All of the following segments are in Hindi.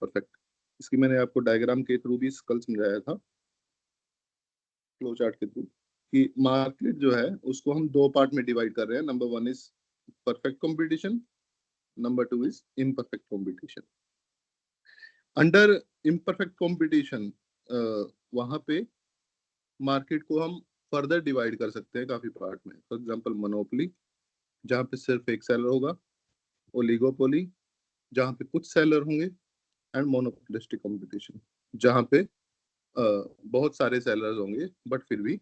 परफेक्ट। इसकी मैंने आपको डायग्राम के थ्रू भी कल समझाया था, फ्लो चार्ट के थ्रू, कि मार्केट जो है उसको हम दो पार्ट में डिवाइड कर रहे हैं। Number 1 is perfect competition, number 2 is imperfect competition. Under imperfect competition वहां पे मार्केट को हम फर्दर डिवाइड कर सकते हैं काफी पार्ट में। फॉर एग्जांपल मोनोपोली, जहां पे सिर्फ एक सेलर होगा, ओलिगोपोली जहां पे कुछ सेलर होंगे, एंड मोनोपोलिस्टिक कंपटीशन जहां पे बहुत सारे सेलर्स होंगे बट फिर भी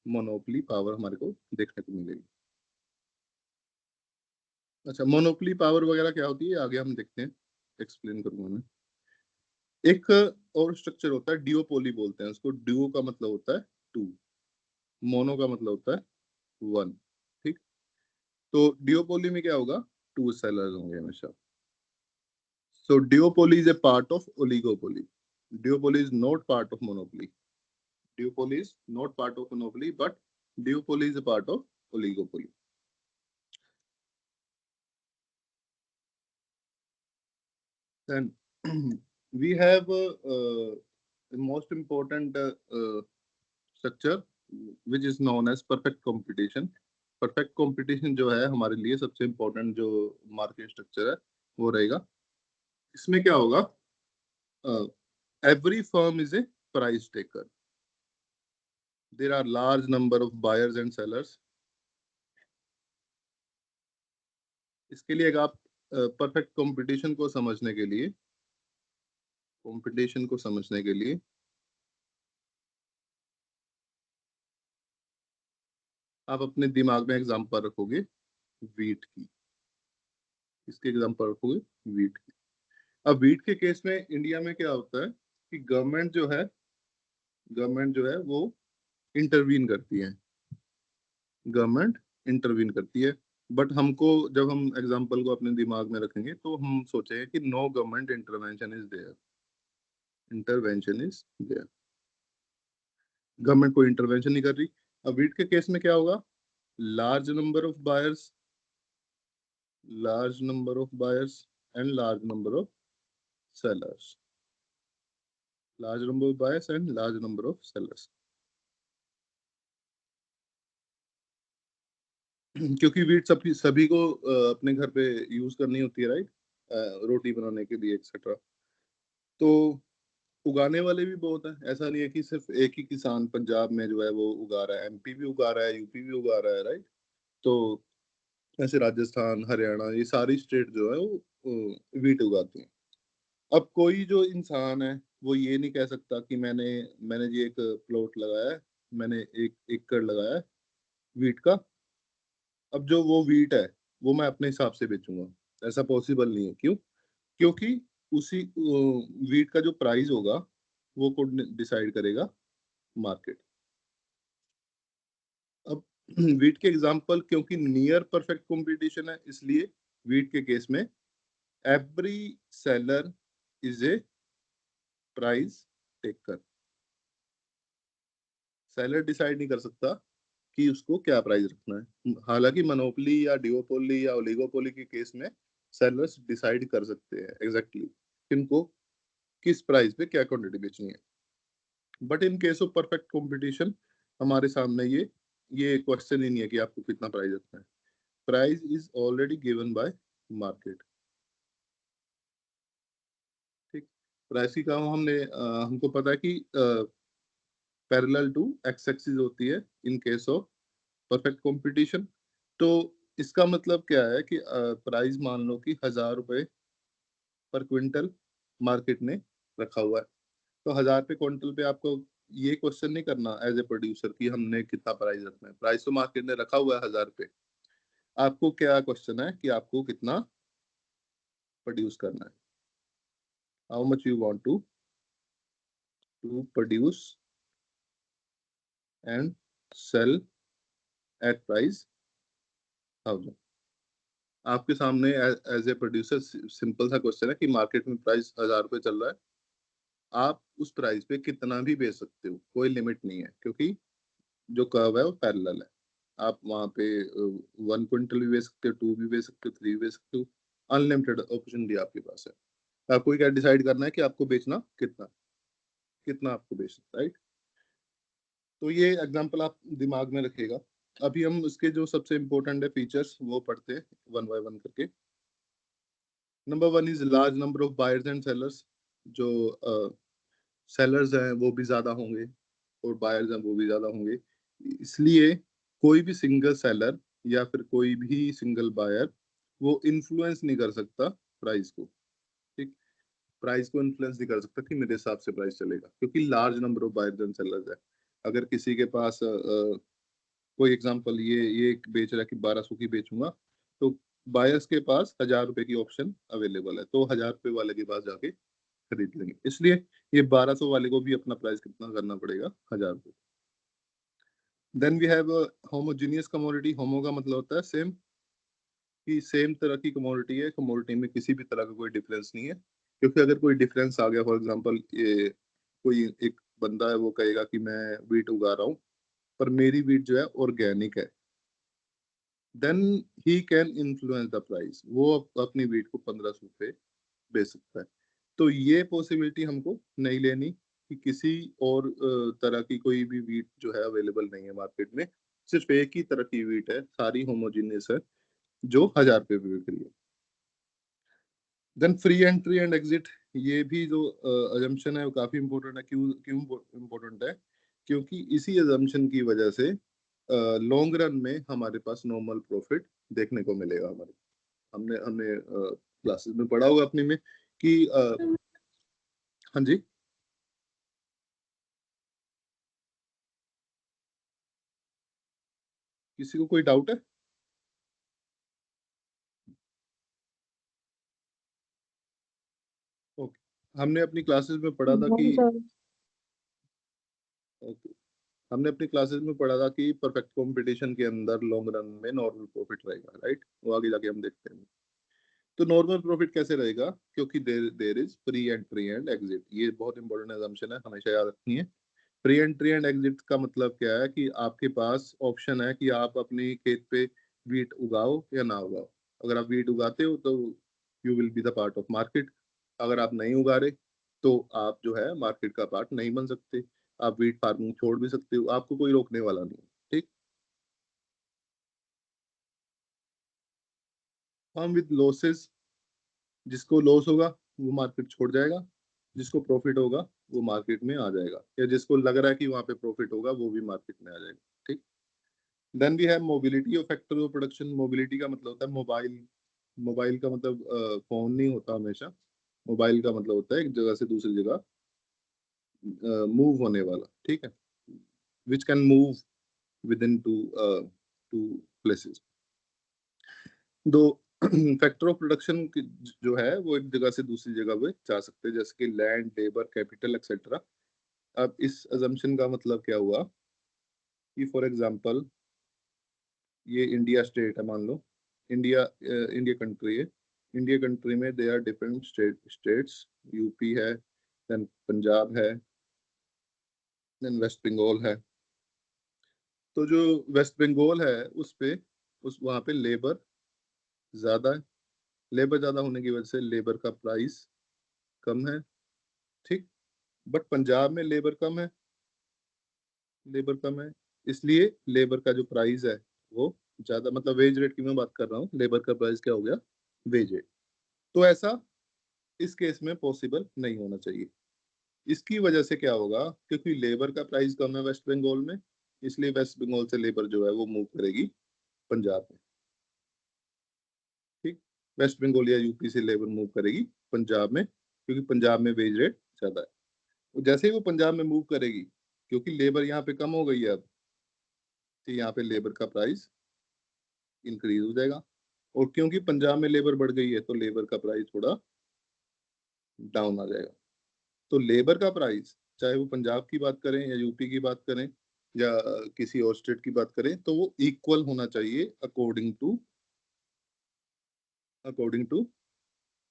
मोनोपोली पावर हमारे को देखने को मिलेगी। अच्छा, मोनोपोली पावर वगैरह क्या होती है आगे हम देखते हैं, एक्सप्लेन करूंगा मैं। एक और स्ट्रक्चर होता है डिओपोली बोलते हैं उसको। डिओ का मतलब होता है टू, मोनो का मतलब होता है वन। ठीक, तो डिओपोली में क्या होगा, टू सेलर्स होंगे हमेशा। So duopoly is a part of oligopoly, duopoly is not part of monopoly, duopoly is not part of monopoly but duopoly is a part of oligopoly. Then we have the most important structure which is known as perfect competition. Perfect competition जो है हमारे लिए सबसे इम्पोर्टेंट जो मार्केट स्ट्रक्चर है वो रहेगा। इसमें क्या होगा, every firm is a price taker, there are large number of buyers and sellers. इसके लिए अगर आप परफेक्ट कंपटीशन को समझने के लिए, कंपटीशन को समझने के लिए आप अपने दिमाग में एग्जांपल रखोगे वीट की, इसके एग्जांपल रखोगे वीट की। अब वीट के केस में इंडिया में क्या होता है कि गवर्नमेंट जो है वो इंटरवीन करती है, गवर्नमेंट इंटरवीन करती है। बट हमको जब हम एग्जांपल को अपने दिमाग में रखेंगे तो हम सोचेंगे कि no government intervention is there, intervention is there, government कोई इंटरवेंशन नहीं कर रही। अब वीट के केस में क्या होगा, large number of buyers, large number of buyers and large number of sellers, large number of buyers and large number of sellers। क्योंकि वीट सभी को अपने घर पे यूज करनी होती है, राइट, रोटी बनाने के लिए एक्सेट्रा। तो उगाने वाले भी बहुत है, ऐसा नहीं है कि सिर्फ एक ही किसान पंजाब में जो है वो उगा रहा है, एमपी भी उगा रहा है, यूपी भी उगा रहा है, राइट। तो ऐसे राजस्थान, हरियाणा, ये सारी स्टेट जो है वो वीट उगाती हैं। अब कोई जो इंसान है वो ये नहीं कह सकता कि मैंने मैंने जी एक प्लॉट लगाया है, मैंने एक एकड़ लगाया है वीट का, अब जो वो वीट है वो मैं अपने हिसाब से बेचूंगा, ऐसा पॉसिबल नहीं है। क्यों? क्योंकि उसी वीट का जो प्राइस होगा वो कौन डिसाइड करेगा, मार्केट। अब वीट के एग्जांपल, क्योंकि नियर परफेक्ट कंपटीशन है इसलिए वीट के केस में every seller is a price taker, seller decide नहीं कर सकता कि उसको क्या प्राइस रखना है। हालांकि मोनोपोली या डिओपोली या ओलिगोपोली के केस में सेलर्स डिसाइड कर सकते हैं एग्जैक्टली किनको किस प्राइस पे क्या क्वांटिटी बेचनी है। But in case of perfect competition हमारे सामने ये क्वेश्चन ही नहीं है कि आपको कितना प्राइस रखना है, price is already given by market. ठीक, प्राइस की काम हमको पता है कि पैरेलल टू एक्स एक्सिस होती है इन केस ऑफ परफेक्ट कंपटीशन। तो इसका मतलब क्या है कि प्राइस मान लो कि 1,000 रुपए पर क्विंटल मार्केट ने रखा हुआ है, तो 1,000 पे क्विंटल पे आपको ये क्वेश्चन नहीं करना एज ए प्रोड्यूसर कि हमने कितना प्राइस रखना है, प्राइस तो मार्केट ने रखा हुआ है 1,000 पे। आपको क्या क्वेश्चन है कि आपको कितना प्रोड्यूस करना है, how much you want to produce and sell at price 1,000। आपके सामने एज ए प्रोड्यूसर सिंपल सा क्वेश्चन है कि मार्केट में प्राइस 1,000 रुपए चल रहा है, आप उस प्राइस पे कितना भी बेच सकते हो, कोई लिमिट नहीं है, क्योंकि जो कर्व है वो पैरेलल है। आप वहां पे 1 क्विंटल भी बेच सकते हो, 2 भी बेच सकते हो, 3 भी बेच सकते हो, अनलिमिटेड अपॉर्चुनिटी आपके पास है। आपको क्या डिसाइड करना है कि आपको बेचना कितना, कितना आपको बेचना, राइट। तो ये एग्जांपल आप दिमाग में रखिएगा। अभी हम इसके जो सबसे इम्पोर्टेंट है फीचर्स वो पढ़ते हैं वन बाय वन करके। Number one is large number of buyers and sellers. जो सेलर्स हैं वो भी ज्यादा होंगे और बायर्स हैं वो भी ज्यादा होंगे, इसलिए कोई भी सिंगल सेलर या फिर कोई भी सिंगल बायर वो इन्फ्लुएंस नहीं कर सकता प्राइस को। ठीक, प्राइस को इन्फ्लुएंस नहीं कर सकता कि मेरे हिसाब से प्राइस चलेगा, क्योंकि large number of buyers and sellers है। अगर किसी के पास कोई एग्जांपल ये बेच रहा है कि 1200 की बेचूंगा, तो बायर्स के पास 1000 रुपए की ऑप्शन अवेलेबल है, तो 1000 रुपए वाले के पास जाके खरीद लेंगे, इसलिए ये 1200 वाले को भी अपना प्राइस कितना करना पड़ेगा, 1000 रुपए। Then we have homogeneous commodity. Homo का मतलब होता है सेम, कि सेम तरह की कमोडिटी है, कमोडिटी में किसी भी तरह का कोई डिफरेंस नहीं है। क्योंकि अगर कोई डिफरेंस आ गया, फॉर एग्जांपल ये कोई एक बंदा है वो कहेगा कि मैं वीट उगा रहा हूँ पर मेरी वीट जो है ऑर्गेनिक है, then he can influence the price. वो अपनी वीट को 1500 पे बेच सकता है। तो ये पॉसिबिलिटी हमको नहीं लेनी कि किसी और तरह की कोई भी वीट जो है अवेलेबल नहीं है मार्केट में, सिर्फ एक ही तरह की वीट है, सारी होमोजीनियस है, जो 1000 रुपए पे बिक रही है। Then free entry and exit, ये भी जो अजम्पशन है वो काफी इंपॉर्टेंट है। क्यों क्यों इंपॉर्टेंट है? क्योंकि इसी अजम्पशन की वजह से लॉन्ग रन में हमारे पास नॉर्मल प्रॉफिट देखने को मिलेगा हमारे। हमने हमने क्लासेस में पढ़ा होगा अपने में कि हाँ जी, किसी को कोई डाउट है? ओके, हमने अपनी क्लासेस में पढ़ा था कि ओके, हमने अपनी क्लासेस में पढ़ा था कि परफेक्ट कंपटीशन के अंदर लॉन्ग रन में नॉर्मल प्रॉफिट रहेगा, राइट। वो आगे जाके हम देखते हैं। तो नॉर्मल प्रॉफिट कैसे रहेगा? क्योंकि there there is free entry and exit, ये बहुत इंपॉर्टेंट assumption है, हमेशा याद रखनी है। प्री एंट्री एंड एग्जिट का मतलब क्या है? कि आपके पास ऑप्शन है कि आप अपने खेत पे वीट उगाओ या ना उगाओ। अगर आप वीट उगाते हो तो you will be the part of market. अगर आप नहीं उगा रहे तो आप जो है मार्केट का पार्ट नहीं बन सकते। आप वीट फार्मिंग छोड़ भी सकते हो, आपको कोई रोकने वाला नहीं है। ठीक। फार्म विद लॉसेस, जिसको लॉस होगा वो मार्केट छोड़ जाएगा, जिसको प्रॉफिट होगा वो मार्केट में आ जाएगा, या जिसको लग रहा है कि वहां पे प्रॉफिट होगा वो भी मार्केट में आ जाएगा। ठीक। Then we have mobility of factor of production. Mobility का मतलब होता है मोबाइल। मोबाइल का मतलब फोन नहीं होता हमेशा। मोबाइल का मतलब होता है एक जगह से दूसरी जगह मूव होने वाला। ठीक है, which can move within to places. दो फैक्टर ऑफ प्रोडक्शन जो है वो एक जगह से दूसरी जगह पे जा सकते हैं, जैसे कि लैंड, लेबर, कैपिटल एक्सेट्रा। अब इस अजम्पशन का मतलब क्या हुआ कि फॉर एग्जांपल ये इंडिया स्टेट है, मान लो इंडिया कंट्री है। इंडिया कंट्री में they are different states. UP है, देन पंजाब है, देन वेस्ट बंगाल है। तो जो वेस्ट बंगाल है उस पे उस वहाँ पे लेबर ज्यादा है। लेबर ज्यादा होने की वजह से लेबर का प्राइस कम है। ठीक। बट पंजाब में लेबर कम है, लेबर कम है, इसलिए लेबर का जो प्राइस है वो ज्यादा, मतलब वेज रेट की मैं बात कर रहा हूँ, लेबर का प्राइस क्या हो गया, वेज रेट। तो ऐसा इस केस में पॉसिबल नहीं होना चाहिए। इसकी वजह से क्या होगा, क्योंकि लेबर का प्राइस कम है वेस्ट बंगाल में, इसलिए वेस्ट बंगाल से लेबर जो है वो मूव करेगी पंजाब में। ठीक। वेस्ट बंगाल या यूपी से लेबर मूव करेगी पंजाब में, क्योंकि पंजाब में वेज रेट ज्यादा है। तो जैसे ही वो पंजाब में मूव करेगी, क्योंकि लेबर यहाँ पे कम हो गई है अब, तो यहाँ पे लेबर का प्राइस इंक्रीज हो जाएगा। और क्योंकि पंजाब में लेबर बढ़ गई है तो लेबर का प्राइस थोड़ा डाउन आ जाएगा। तो लेबर का प्राइस, चाहे वो पंजाब की बात करें या यूपी की बात करें या किसी और स्टेट की बात करें, तो वो इक्वल होना चाहिए according to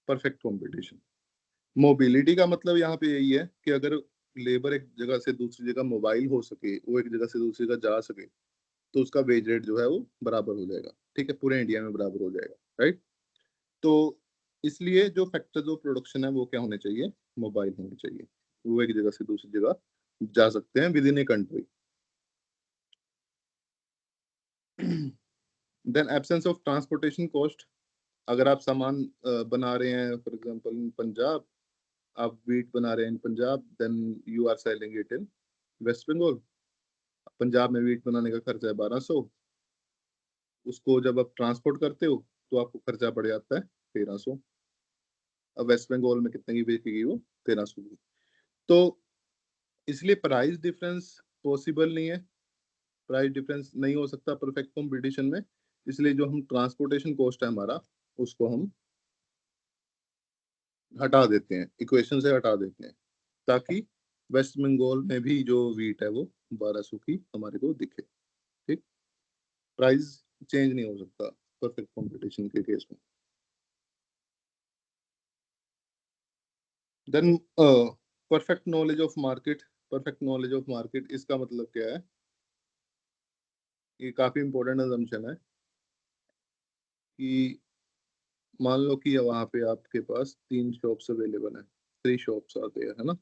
perfect competition. Mobility का मतलब यहाँ पे यही है कि अगर लेबर एक जगह से दूसरी जगह मोबाइल हो सके, वो एक जगह से दूसरी जगह जा सके, तो उसका वेज रेट जो है वो बराबर हो जाएगा। ठीक है, पूरे इंडिया में बराबर हो जाएगा, राइट। तो इसलिए जो फैक्टर्स ऑफ प्रोडक्शन है वो क्या होने चाहिए, मोबाइल होने चाहिए। वो एक जगह से दूसरी जगह जा सकते हैं within a country. Then absence of transportation cost. अगर आप सामान बना रहे हैं फॉर एग्जांपल इन पंजाब, आप वीट बना रहे हैं in Punjab, then you are selling it in West Bengal. Punjab में वीट बनाने का खर्चा है 1200, उसको जब आप ट्रांसपोर्ट करते हो तो आपको खर्चा पड़ जाता है 1300। अब वेस्ट बंगाल में कितने की बेचेगी वो, 1300 की। तो इसलिए प्राइस डिफरेंस पॉसिबल नहीं है, प्राइस डिफरेंस नहीं हो सकता परफेक्ट कंपटीशन में। इसलिए जो हम ट्रांसपोर्टेशन कॉस्ट है हमारा, उसको हम हटा देते हैं, इक्वेशन से हटा देते हैं, ताकि वेस्ट बंगाल में भी जो वीट है वो 1200 की हमारे को दिखे। ठीक, प्राइस चेंज नहीं हो सकता परफेक्ट कंपटीशन के केस में। Then perfect knowledge of market. Perfect knowledge of market इसका मतलब क्या है, ये काफी इंपॉर्टेंट असम्पशन है कि मान लो कि वहां पे आपके पास 3 शॉप्स अवेलेबल है, 3 शॉप्स आते हैं, है ना,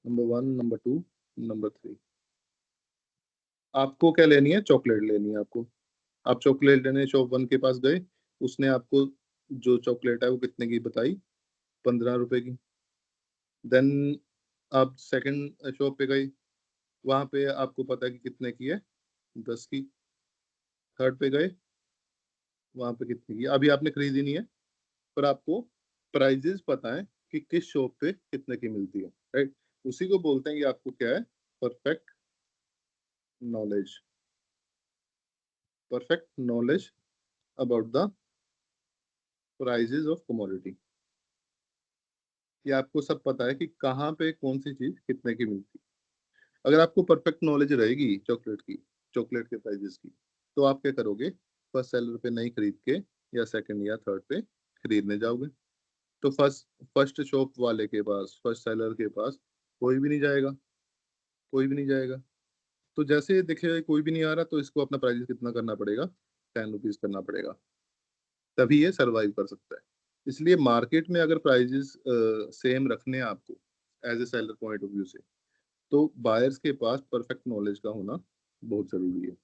नंबर 1, नंबर 2, नंबर 3। आपको क्या लेनी है, चॉकलेट लेनी है आपको। आप चॉकलेट लेने शॉप 1 के पास गए, उसने आपको जो चॉकलेट है वो कितने की बताई, 15 रुपए की। देन आप सेकंड शॉप पे गए, वहां पे आपको पता है कि कितने की है, 10 की। थर्ड पे गए, वहां पे कितने की, अभी आपने खरीदी नहीं है, पर आपको प्राइजेस पता है कि किस शॉप पे कितने की मिलती है, राइट। उसी को बोलते हैं कि आपको क्या है, perfect knowledge. Perfect knowledge about the prices of commodity. ये आपको सब पता है कि कहाँ पे कौन सी चीज कितने की मिलती है। अगर आपको परफेक्ट नॉलेज रहेगी चॉकलेट की, चॉकलेट के प्राइजेस की, तो आप क्या करोगे, फर्स्ट सेलर पे नहीं खरीद के या सेकंड या थर्ड पे खरीदने जाओगे। तो फर्स्ट शॉप वाले के पास, फर्स्ट सेलर के पास कोई भी नहीं जाएगा, कोई भी नहीं जाएगा। तो जैसे देखिए कोई भी नहीं आ रहा, तो इसको अपना प्राइस कितना करना पड़ेगा, 10 रुपीज करना पड़ेगा, तभी ये सरवाइव कर सकता है। इसलिए मार्केट में अगर प्राइजेस सेम रखने हैं आपको as a seller point of view से, तो बायर्स के पास परफेक्ट नॉलेज का होना बहुत जरूरी है।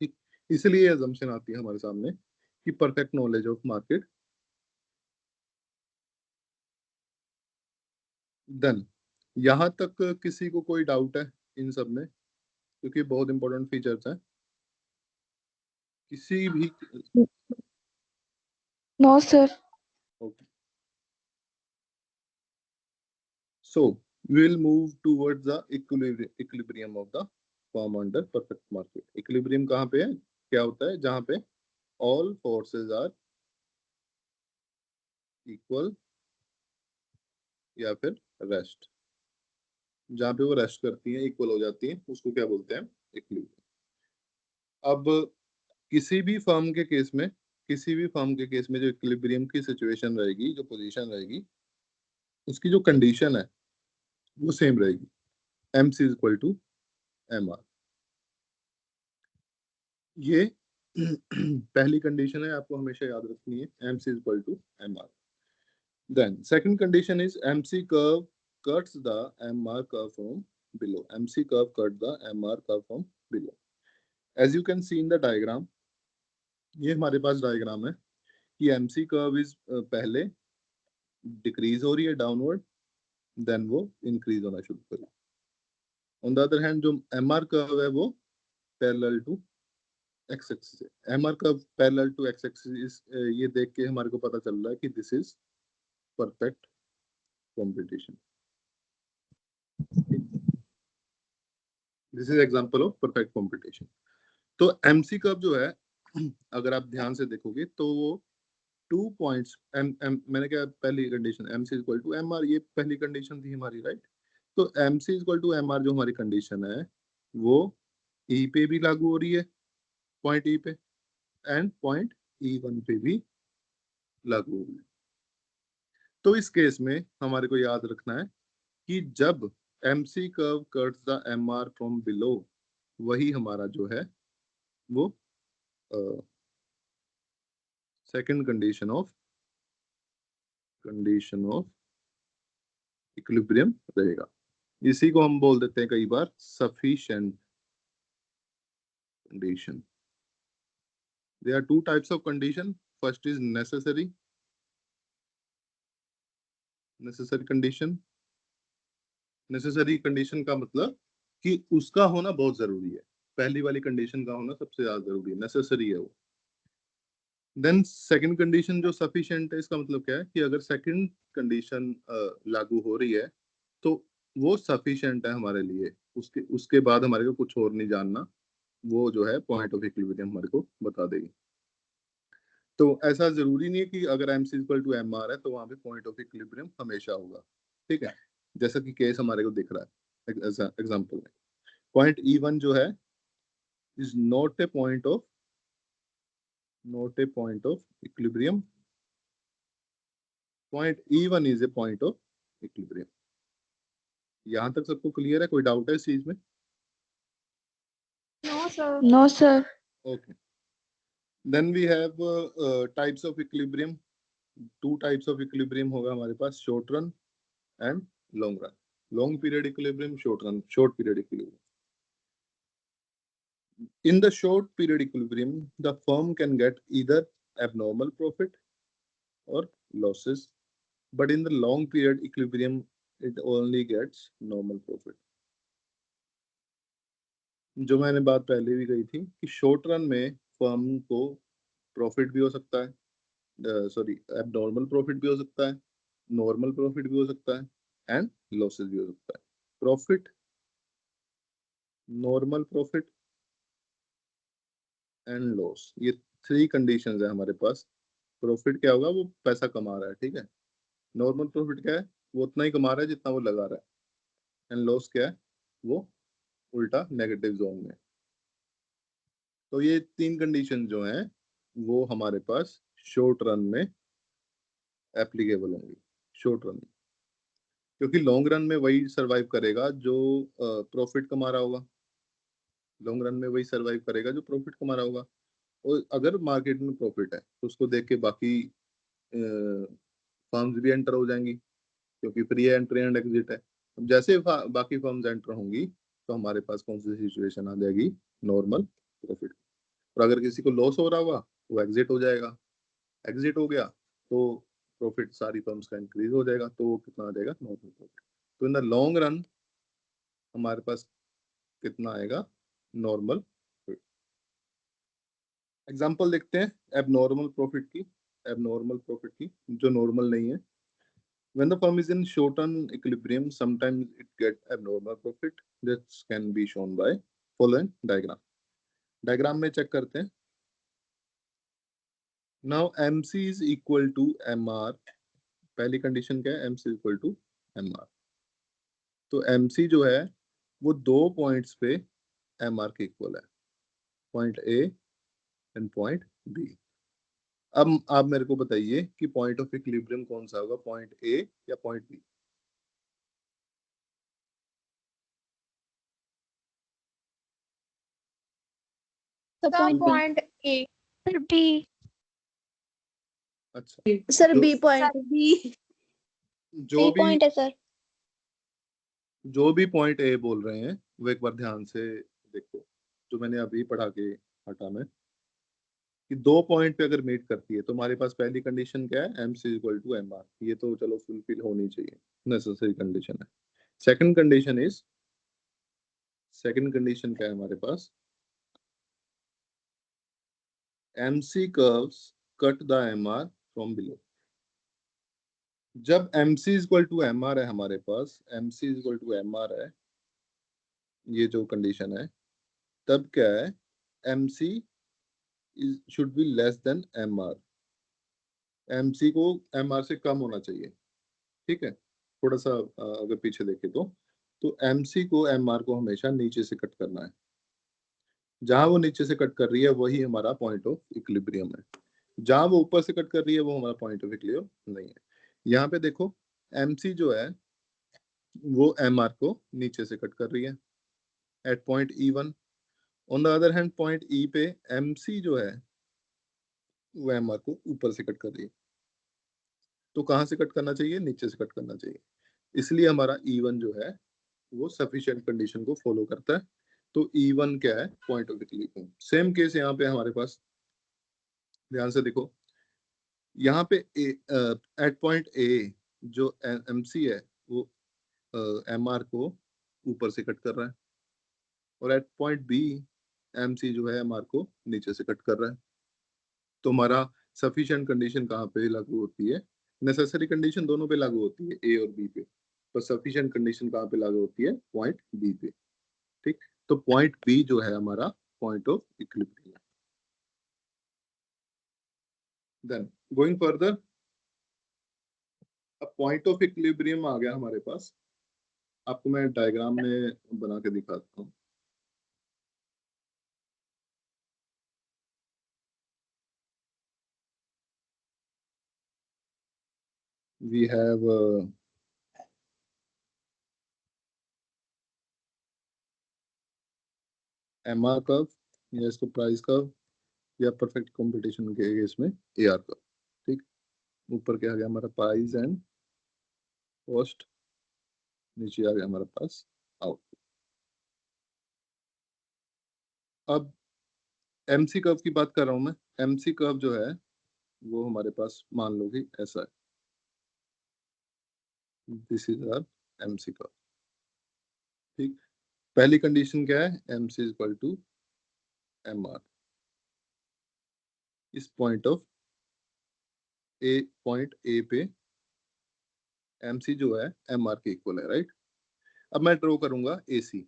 ठीक, इसलिए अजम्पशन आती है हमारे सामने कि perfect knowledge of market. Then यहाँ तक किसी को कोई डाउट है इन सब में, क्योंकि बहुत इंपॉर्टेंट फीचर्स हैं किसी भी। No sir. Okay, so we will move towards the equilibrium of the firm under perfect market। equilibrium कहाँ पे है, क्या होता है, जहाँ पे all forces are equal या फिर रेस्ट, जहाँ पे वो रेस्ट करती हैं, इक्वल हो जाती हैं, उसको क्या बोलते हैं, इक्विलिब्रियम। अब किसी भी फर्म के केस में, किसी भी फर्म के केस में जो इक्विलिब्रियम की सिचुएशन रहेगी, जो पोजीशन रहेगी, उसकी जो कंडीशन है वो सेम रहेगी, M C equal to M R. ये पहली कंडीशन है, आपको हमेशा याद रखनी है, M C equal to M R. Then second condition is M C curve cuts the MR curve from below। MC curve cut the MR curve from below। As you can see in the diagram, ये हमारे पास डायग्राम है कि MC कर्व इज पहले डिक्रीज हो रही है डाउनवर्ड, देन वो इंक्रीज होना शुरू करी। ऑन द अदर हैंड जो MR कर्व है वो पैरेलल टू एक्स एक्सिस है। MR curve parallel to X axis, ये देख के हमारे को पता चल रहा है कि this is perfect competition. This is example of perfect competition. तो MC कर्व जो है, अगर आप ध्यान से देखोगे तो वो 2 पॉइंट्स, एम एम मैंने क्या पहली condition M C equal to M R, ये पहली कंडीशन थी हमारी, राइट। तो M C equal to M R जो हमारी कंडीशन है वो ई पे भी लागू हो रही है, पॉइंट ई पे, एंड पॉइंट ई वन पे भी लागू हो रही है। तो इस केस में हमारे को याद रखना है कि जब M C curve cuts the M R from below, वही हमारा जो है वो second condition of condition of equilibrium रहेगा। इसी को हम बोल देते हैं कई बार sufficient condition. There are two types of condition. First is necessary condition. Necessary condition का मतलब कि उसका होना बहुत जरूरी है। पहली वाली कंडीशन का होना सबसे ज्यादा जरूरी है, नेसेसरी है वो। देन सेकंड कंडीशन जो सफिशिएंट है, इसका मतलब क्या है कि अगर सेकंड कंडीशन लागू हो रही है तो वो सफिशिएंट है हमारे लिए, उसके बाद हमारे को कुछ और नहीं जानना, वो जो है पॉइंट ऑफ इक्विलिब्रियम हमारे को बता देगी। तो ऐसा जरूरी नहीं है कि अगर M C equal to M R है तो वहां पे पॉइंट ऑफ इक्विलिब्रियम हमेशा होगा, ठीक है। जैसा कि केस हमारे को दिख रहा है एग्जांपल में, पॉइंट ई वन जो है is not a point of equilibrium, point E one is a point of equilibrium. यहाँ तक सबको क्लियर है? कोई डाउट है इस चीज में? No sir. Okay, then we have types of equilibrium. Two types of equilibrium होगा हमारे पास, short run and long run. Long period equilibrium, short period equilibrium. In the short period equilibrium, the firm can get either abnormal profit or losses, but in the long period equilibrium, it only gets normal profit. जो मैंने बात पहले भी कही थी कि शॉर्ट रन में फर्म को प्रॉफिट भी हो सकता है, सॉरी एबनॉर्मल प्रॉफिट भी हो सकता है, नॉर्मल प्रॉफिट भी हो सकता है एंड लॉसेस भी हो सकता है। Profit, normal profit and loss, ये थ्री कंडीशंस है हमारे पास। प्रॉफिट क्या होगा? वो पैसा कमा रहा है, ठीक है। नॉर्मल प्रॉफिट क्या है? वो उतना ही कमा रहा है जितना वो लगा रहा है। एंड लॉस क्या है? वो उल्टा नेगेटिव जोन में। तो ये तीन कंडीशन जो हैं वो हमारे पास शॉर्ट रन में एप्लीकेबल होंगी, शॉर्ट रन में, क्योंकि लॉन्ग रन में वही सरवाइव करेगा जो प्रॉफिट कमा रहा होगा। लॉन्ग रन में वही सरवाइव करेगा जो प्रॉफिट कमा रहा होगा। और अगर मार्केट में प्रॉफिट है तो उसको देख के बाकी फर्म्स भी एंटर हो जाएंगी, क्योंकि प्री एंट्री एंड एग्जिट है। अब जैसे बाकी फर्म्स एंटर होंगी तो हमारे पास कौन सी सिचुएशन आ जाएगी? Normal profit. और अगर किसी को लॉस हो रहा होगा वो एग्जिट हो जाएगा, एग्जिट हो गया तो प्रॉफिट सारी फर्म्स का इंक्रीज हो जाएगा, तो वो कितना आ जाएगा? Normal profit. तो इन द लॉन्ग रन हमारे पास कितना आएगा? नॉर्मल। एग्जांपल देखते हैं एबनॉर्मल प्रॉफिट की, एबनॉर्मल प्रॉफिट की जो नॉर्मल नहीं है। When the firm is in short-term equilibrium, sometimes it get abnormal profit. This can be shown by following diagram. Diagram में चेक करते हैं। Now MC is equal to MR. पहली कंडीशन क्या है? MC is equal to MR. तो MC जो है वो दो पॉइंट्स पे MR के इक्वल है, point A and point B। अब आप मेरे को बताइए कि पॉइंट ऑफ इक्विलिब्रियम कौन सा होगा, पॉइंट A या point B? Point A. Sir B. अच्छा सर बी पॉइंट। बी जो भी पॉइंट है सर। जो भी पॉइंट ए बोल रहे हैं वो एक बार ध्यान से देखो, जो मैंने अभी पढ़ा के हटा में, कि दो पॉइंट पे अगर मीट करती है तो हमारे पास पहली कंडीशन क्या है? M C equal to M R. ये तो चलो फुलफिल होनी चाहिए, नेसेसरी कंडीशन है। Second condition is, second condition क्या है हमारे पास? M C curves cut the M R from below. जब M C equal to M R है हमारे पास, M C equal to M R है, ये जो कंडीशन है, तब क्या है? M C should be less than M R. M C को एम आर से कम होना चाहिए, ठीक है। थोड़ा सा अगर पीछे देखे तो एम सी को एम आर को हमेशा नीचे से कट करना है। जहां वो नीचे से कट कर रही है वही हमारा पॉइंट ऑफ इक्विलिब्रियम है। जहां वो ऊपर से कट कर रही है वो हमारा पॉइंट ऑफ इक्विलिब्रियम नहीं है। यहाँ पे देखो, एम सी जो है वो एम आर को नीचे से कट कर रही है at point E one. On the other hand point E पे एम सी जो है वो एम आर को ऊपर से कट कर रही है। तो कहाँ से कट करना चाहिए, नीचे से कट करना चाहिए। इसलिए हमारा E1 जो है वो सफिशिएंट कंडीशन को फॉलो करता है। तो E1 क्या है, point of equilibrium. Same case यहाँ पे हमारे पास, ध्यान से देखो, यहाँ पे एट पॉइंट ए जो MC है वो MR को ऊपर से कट कर रहा है, और एट पॉइंट बी MC जो है MR को नीचे से कट कर रहा है। तो हमारा सफिशिएंट कंडीशन कहाँ पे लागू होती है, नेसेसरी कंडीशन दोनों पे लागू होती है, ए और बी पे, पर सफिशिएंट कंडीशन कहाँ पे लागू होती है, पॉइंट बी पे। ठीक, तो पॉइंट बी जो है हमारा point of equilibrium. Then going further, अब पॉइंट ऑफ इक्विलिब्रियम आ गया हमारे पास। आपको मैं डायग्राम में बना के दिखाता हूँ। वी हैव MR कर्व, या इसको प्राइस कर्व, या परफेक्ट कंपटीशन के केस में AR कर्व। ठीक, ऊपर क्या आ गया हमारा, प्राइस एंड कॉस्ट, नीचे आ गया हमारे पास आउटपुट। अब MC कर्व की बात कर रहा हूं मैं। MC कर्व जो है वो हमारे पास मान लो कि ऐसा है, this is our MC curve. ठीक, पहली कंडीशन क्या है, MC is equal to MR। इस पॉइंट ए पे MC जो है MR के इक्वल है, राइट। अब मैं ड्रॉ करूंगा AC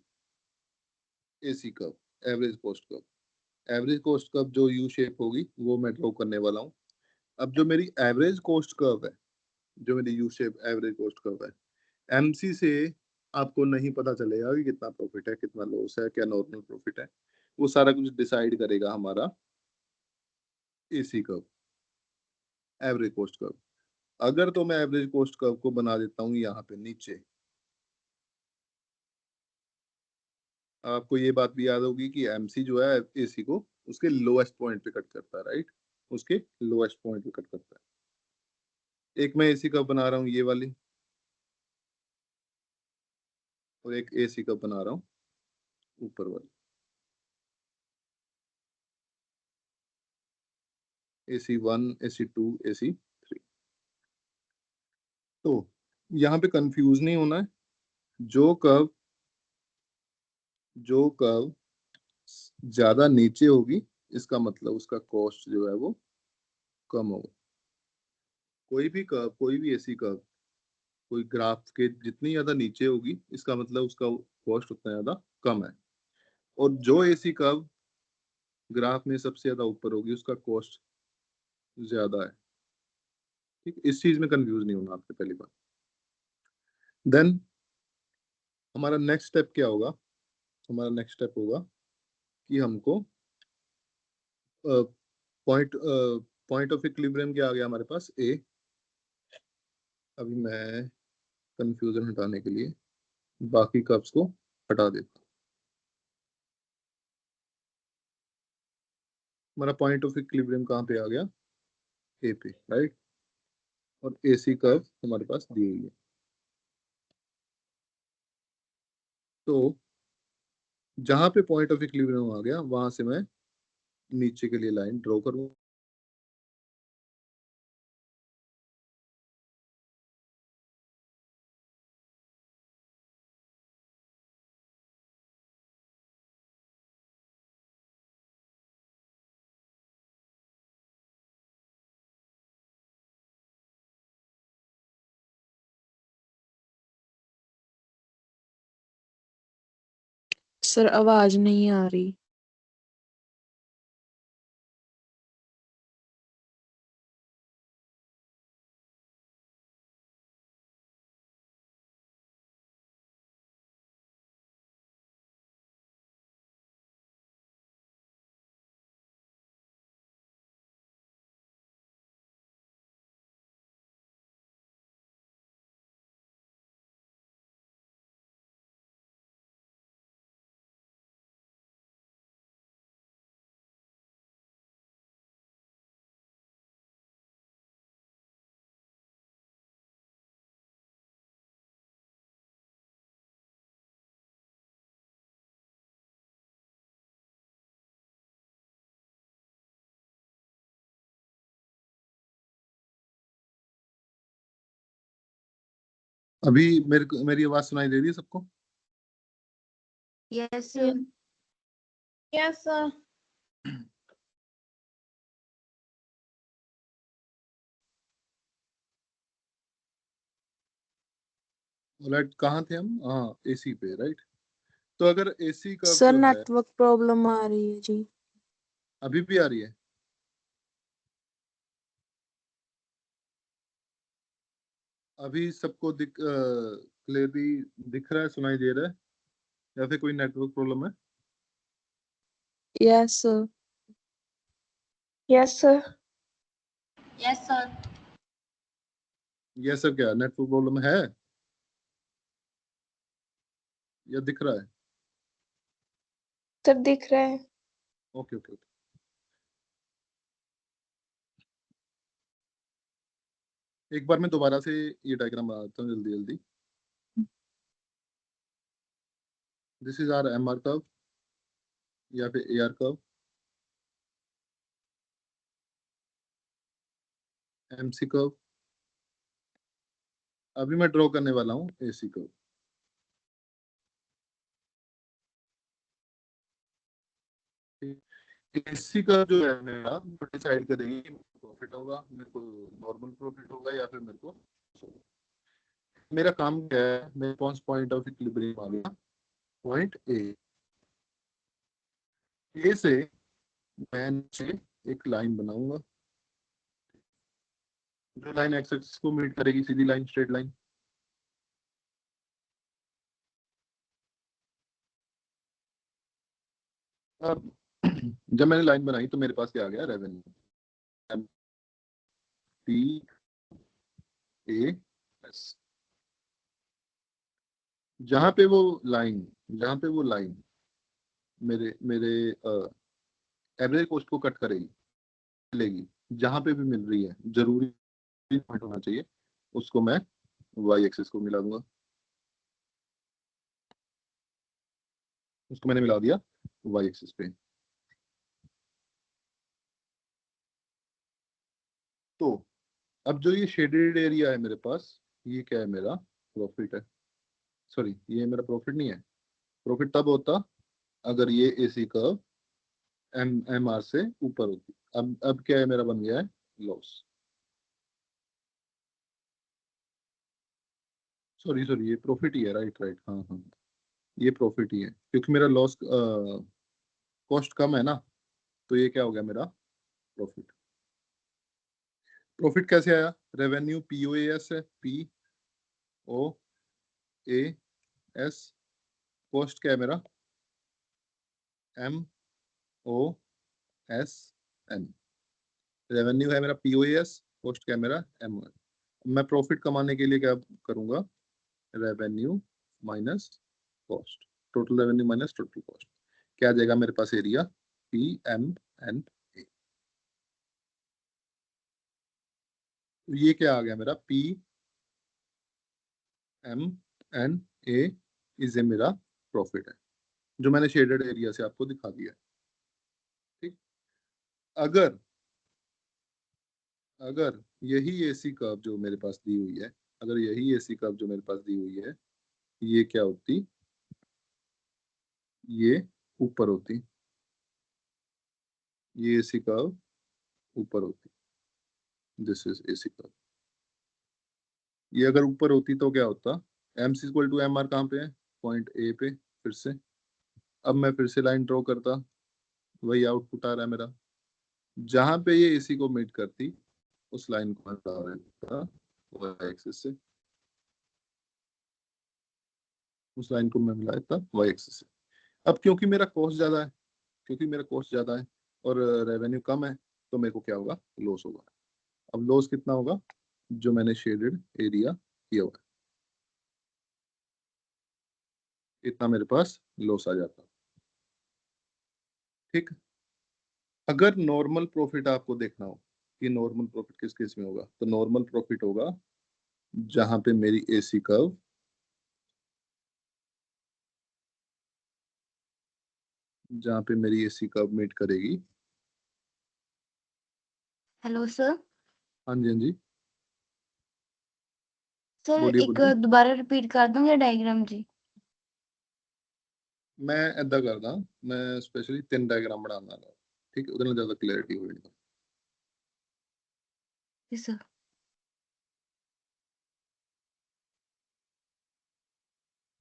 curve, average cost curve. Average cost curve जो यू शेप होगी वो मैं ड्रॉ करने वाला हूँ। अब जो मेरी एवरेज कॉस्ट कर्व है, जो मेरी U shape average cost curve है, MC से आपको नहीं पता चलेगा कि कितना प्रॉफिट है, कितना लॉस है, क्या नॉर्मल प्रॉफिट है। वो सारा कुछ डिसाइड करेगा हमारा AC curve, average cost curve. अगर तो मैं एवरेज कॉस्ट कर्व को बना देता हूँ यहाँ पे नीचे, आपको ये बात भी याद होगी कि MC जो है AC को उसके लोएस्ट पॉइंट पे कट करता है, राइट, उसके लोएस्ट पॉइंट पे कट करता है। एक मैं AC कर्व बना रहा हूँ ये वाली, और एक AC कर्व बना रहा हूँ ऊपर वाली, AC1, AC2, AC3। तो यहाँ पे कंफ्यूज नहीं होना है। जो कर्व ज्यादा नीचे होगी, इसका मतलब उसका कॉस्ट जो है वो कम होगा। कोई भी कर्व, कोई भी ऐसी कर्व, कोई ग्राफ के जितनी ज्यादा नीचे होगी, इसका मतलब उसका कॉस्ट उतना ज्यादा कम है। और जो ऐसी कर्व ग्राफ में सबसे ज्यादा ऊपर होगी, उसका कॉस्ट ज्यादा है। ठीक, इस चीज में कंफ्यूज नहीं होना आपके, पहली बात। देन हमारा नेक्स्ट स्टेप क्या होगा, हमारा नेक्स्ट स्टेप होगा कि हमको पॉइंट पॉइंट ऑफ इक्विलिब्रियम क्या आ गया हमारे पास, ए। अभी मैं कंफ्यूजन हटाने के लिए बाकी कर्व्स को हटा देता हूँ। हमारा पॉइंट ऑफ इक्विलिब्रियम कहाँ पे आ गया, ए पे, राइट। और AC कर्व हमारे पास दी हुई है। तो जहां पे पॉइंट ऑफ इक्विलिब्रियम आ गया, वहां से मैं नीचे के लिए लाइन ड्रॉ करूंगा। सर आवाज नहीं आ रही। अभी मेरी आवाज सुनाई दे रही है सबको? Yes sir. Yes sir. Right, कहाँ थे हम? हाँ, एसी पे, राइट। तो अगर एसी कर्व सर जो है, नेटवर्क प्रॉब्लम आ रही है जी। अभी भी आ रही है? अभी सबको क्लियरली दिख रहा है, सुनाई दे रहा है, या फिर कोई नेटवर्क प्रॉब्लम है? Yes sir. Yes sir. Yes sir. ये सब क्या नेटवर्क प्रॉब्लम है या दिख रहा है? सर दिख रहा है। Okay okay okay. एक बार मैं दोबारा से ये डायग्राम बनाता हूँ जल्दी जल्दी। This is our M R curve या फिर A R curve, M C curve. अभी मैं ड्रॉ करने वाला हूँ ए सी कर्व। एसी का जो है मेरा, डिसाइड करेगी प्रॉफिट होगा, मेरे को नॉर्मल प्रॉफिट होगा, या फिर मेरे को मेरा काम क्या है, मेरे पास पॉइंट ऑफ इक्विलिब्रियम आ गया, पॉइंट ए से मैं नीचे एक लाइन बनाऊंगा, जो लाइन एक्स एक्सिस को मीट करेगी, सीधी लाइन, स्ट्रेट लाइन। अब जब मैंने लाइन बनाई तो मेरे पास क्या आ गया, revenue, M T A S. जहां पे वो लाइन मेरे मेरे एवरेज कॉस्ट को कट करेगी, मिलेगी, जहां पे भी मिल रही है, जरूरी पॉइंट होना चाहिए, उसको मैं वाई एक्सिस को मिला दूंगा। उसको मैंने मिला दिया वाई एक्सिस पे। तो अब जो ये शेडेड एरिया है मेरे पास, ये क्या है, मेरा प्रॉफिट है। सॉरी, ये मेरा प्रॉफिट नहीं है। प्रॉफिट तब होता अगर ये AC curve M M R से ऊपर होती। अब क्या है, मेरा बन गया है लॉस। सॉरी सॉरी, ये प्रॉफिट ही है, राइट राइट, हाँ हाँ, ये प्रॉफिट ही है, क्योंकि मेरा लॉस कॉस्ट कम है ना, तो ये क्या हो गया, मेरा प्रॉफिट। प्रॉफिट कैसे आया? रेवेन्यू पी ओ एस है, P O A S. Cost क्या है मेरा, M O S N. Revenue है मेरा पी ओ एस, कॉस्ट क्या है मेरा, एम ओ एन। मैं प्रॉफिट कमाने के लिए क्या करूंगा, revenue minus cost, total revenue minus total cost. क्या आ जाएगा मेरे पास area, P M N A. तो ये क्या आ गया मेरा, P M N A is a मेरा प्रॉफिट है, जो मैंने शेडेड एरिया से आपको दिखा दिया है। ठीक। अगर अगर यही एसी कर्व जो मेरे पास दी हुई है, अगर यही एसी कर्व जो मेरे पास दी हुई है, ये क्या होती, ये ऊपर होती, ये एसी कर्व ऊपर होती, दिस इज एसी कर्व। ये अगर ऊपर होती तो क्या होता, M C equal to M R कहाँ पे है, पॉइंट ए पे। फिर से अब मैं फिर से लाइन ड्रॉ करता, वही आउटपुट आ रहा है मेरा। जहां पे ये एसी को मीट करती, उस लाइन को मैं ड्रॉ करता वाई एक्सिस से, उस लाइन को मैं मिला देता वाई एक्सिस से। अब क्योंकि मेरा कॉस्ट ज्यादा है, क्योंकि मेरा कॉस्ट ज्यादा है और रेवेन्यू कम है, तो मेरे को क्या होगा, लॉस होगा। अब लॉस कितना होगा, जो मैंने शेडेड एरिया किया हुआ है, इतना मेरे पास लॉस आ जाता। ठीक। अगर नॉर्मल प्रॉफिट आपको देखना हो कि नॉर्मल प्रॉफिट किस केस में होगा, तो नॉर्मल प्रॉफिट होगा जहां पे मेरी एसी कर्व, जहां पे मेरी एसी कर्व मीट करेगी। Hello sir. हाँ जी हाँ जी। सर बोलिए एक बोलिए। दोबारा रिपीट कर दूंगा डायग्राम जी। मैं ਏਦਾਂ ਕਰਦਾ, ਮੈਂ ਸਪੈਸ਼ਲੀ 3 ਡਾਇਗਰਾਮ ਬਣਾਉਂਦਾ ਗਾ, ਠੀਕ ਹੈ, ਉਹਦੇ ਨਾਲ ਜ਼ਿਆਦਾ ਕਲੈਰਿਟੀ ਹੋਵੇਗੀ। Yes sir.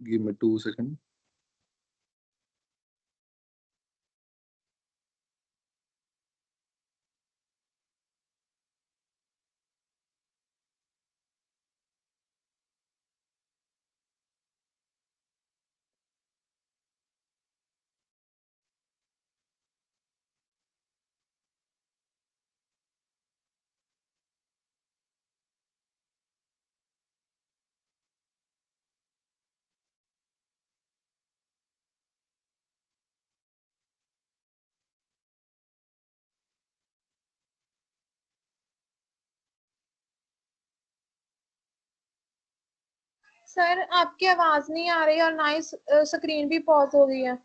Give me 2 second. Sir आपकी आवाज नहीं आ रही और ना ही स्क्रीन भी पॉज हो गई है।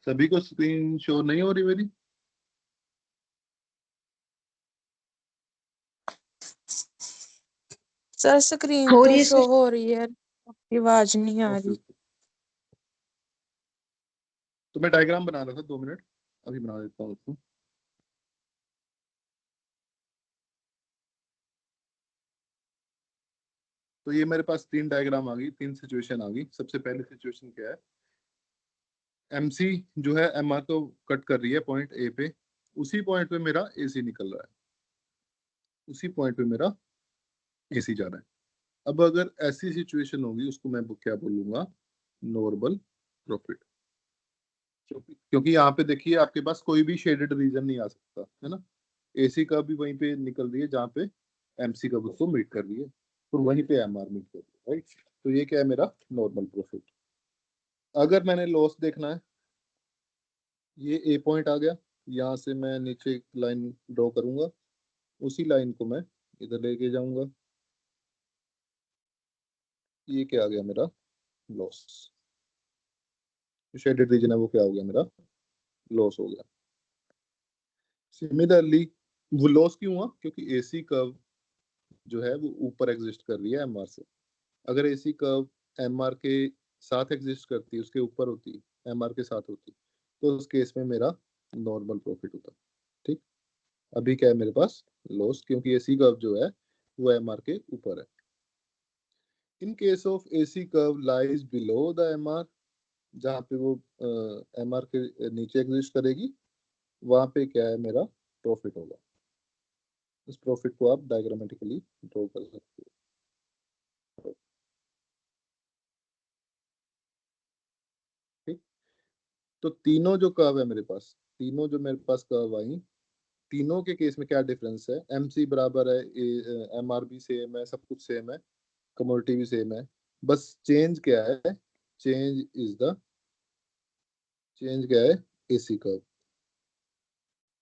सभी को स्क्रीन शो नहीं हो रही मेरी? सर स्क्रीन हो तो रही है शो सर। हो रही है, आपकी आवाज नहीं आ ओके रही। ओके। तो मैं डायग्राम बना रहा था, 2 मिनट, अभी बना देता हूँ उसको। तो ये मेरे पास 3 डायग्राम आ गई, 3 सिचुएशन आ गई। सबसे पहले सिचुएशन क्या है, एमसी जो है एमआर को कट कर रही है पॉइंट ए पे, उसी पॉइंट पे मेरा एसी निकल रहा है, उसी पॉइंट पे मेरा एसी जा रहा है। अब अगर ऐसी सिचुएशन होगी, उसको मैं क्या बोलूंगा, नॉर्मल प्रॉफिट। क्योंकि यहाँ पे देखिए आपके पास कोई भी शेडेड रीजन नहीं आ सकता है ना, एसी का भी वहीं पे निकल रही है जहाँ पे एमसी का उसको मीट कर रही है, तो वहीं पे एमआर मीट कर रही है, राइट। तो ये क्या है, मेरा नॉर्मल प्रॉफिट। अगर मैंने लॉस देखना है, ये ए पॉइंट आ गया, यहाँ से मैं नीचे एक लाइन ड्रॉ करूंगा, उसी लाइन को मैं इधर लेके जाऊंगा, ये क्या आ गया मेरा, लॉस। शेडेड रीजन है वो क्या हो गया मेरा, लॉस हो गया। सिमिलरली वो लॉस क्यों हुआ, क्योंकि एसी कर्व जो है वो ऊपर एग्जिस्ट कर रही है एमआर से। अगर एसी कर्व एमआर के साथ एग्जिस्ट करती, उसके ऊपर होती, एमआर के साथ होती, तो उस केस में मेरा नॉर्मल प्रॉफिट होता, ठीक। अभी क्या है मेरे पास, लॉस, क्योंकि एसी कर्व जो है वो एमआर के ऊपर है। इन case of AC curve lies below the MR, जहाँ पे वो एमआर के नीचे एग्जिस्ट करेगी, वहां पे क्या है, मेरा प्रॉफिट होगा। इस प्रॉफिट को आप डायग्रामेटिकली ड्रॉ कर सकते हो, ठीक। तो तीनों जो कर्व है मेरे पास, तीनों जो मेरे पास कर्व आई, तीनों के केस में क्या डिफरेंस है, एमसी बराबर है, एमआर भी सेम है, सब कुछ सेम है, कमोडिटी भी सेम है, बस चेंज क्या है, चेंज इज द, चेंज क्या है, एसी कर्व।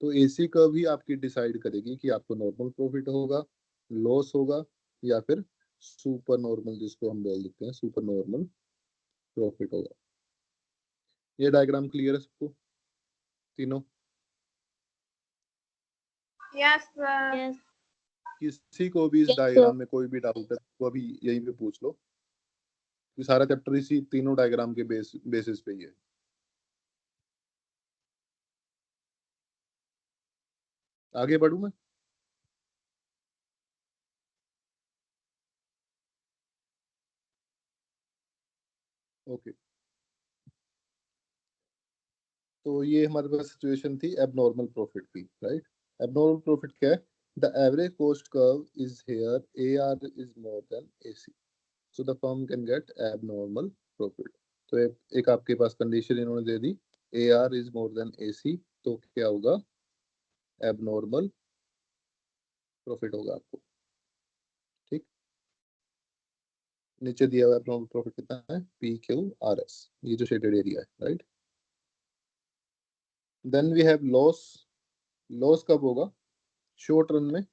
तो एसी कर्व ही आपकी डिसाइड करेगी कि आपको नॉर्मल प्रॉफिट होगा, लॉस होगा, या फिर सुपर नॉर्मल, जिसको हम बोल देते हैं सुपर नॉर्मल प्रॉफिट होगा। ये डायग्राम क्लियर है सबको, तीनों? Yes sir. यस किसी को भी इस सर। डायग्राम में कोई भी डाउट है तो अभी यहीं पे पूछ लो, कि सारा चैप्टर इसी तीनों डायग्राम के बेसिस पे ही है। आगे बढ़ूं मैं? ओके। तो ये हमारे पास सिचुएशन थी एबनॉर्मल प्रॉफिट की, राइट। एबनॉर्मल प्रॉफिट क्या है, the average cost curve is here, AR is more than AC, so the firm can get abnormal profit. तो एक आपके पास कंडीशन इन्होंने दे दी, AR is more than AC, तो क्या होगा, एबनॉर्मल प्रॉफिट होगा आपको, ठीक। नीचे दिया हुआ एबनॉर्मल प्रॉफिट कितना है, PQRS, ये जो शेडेड एरिया है, right. Then we have loss, loss कब होगा? शॉर्ट रन में,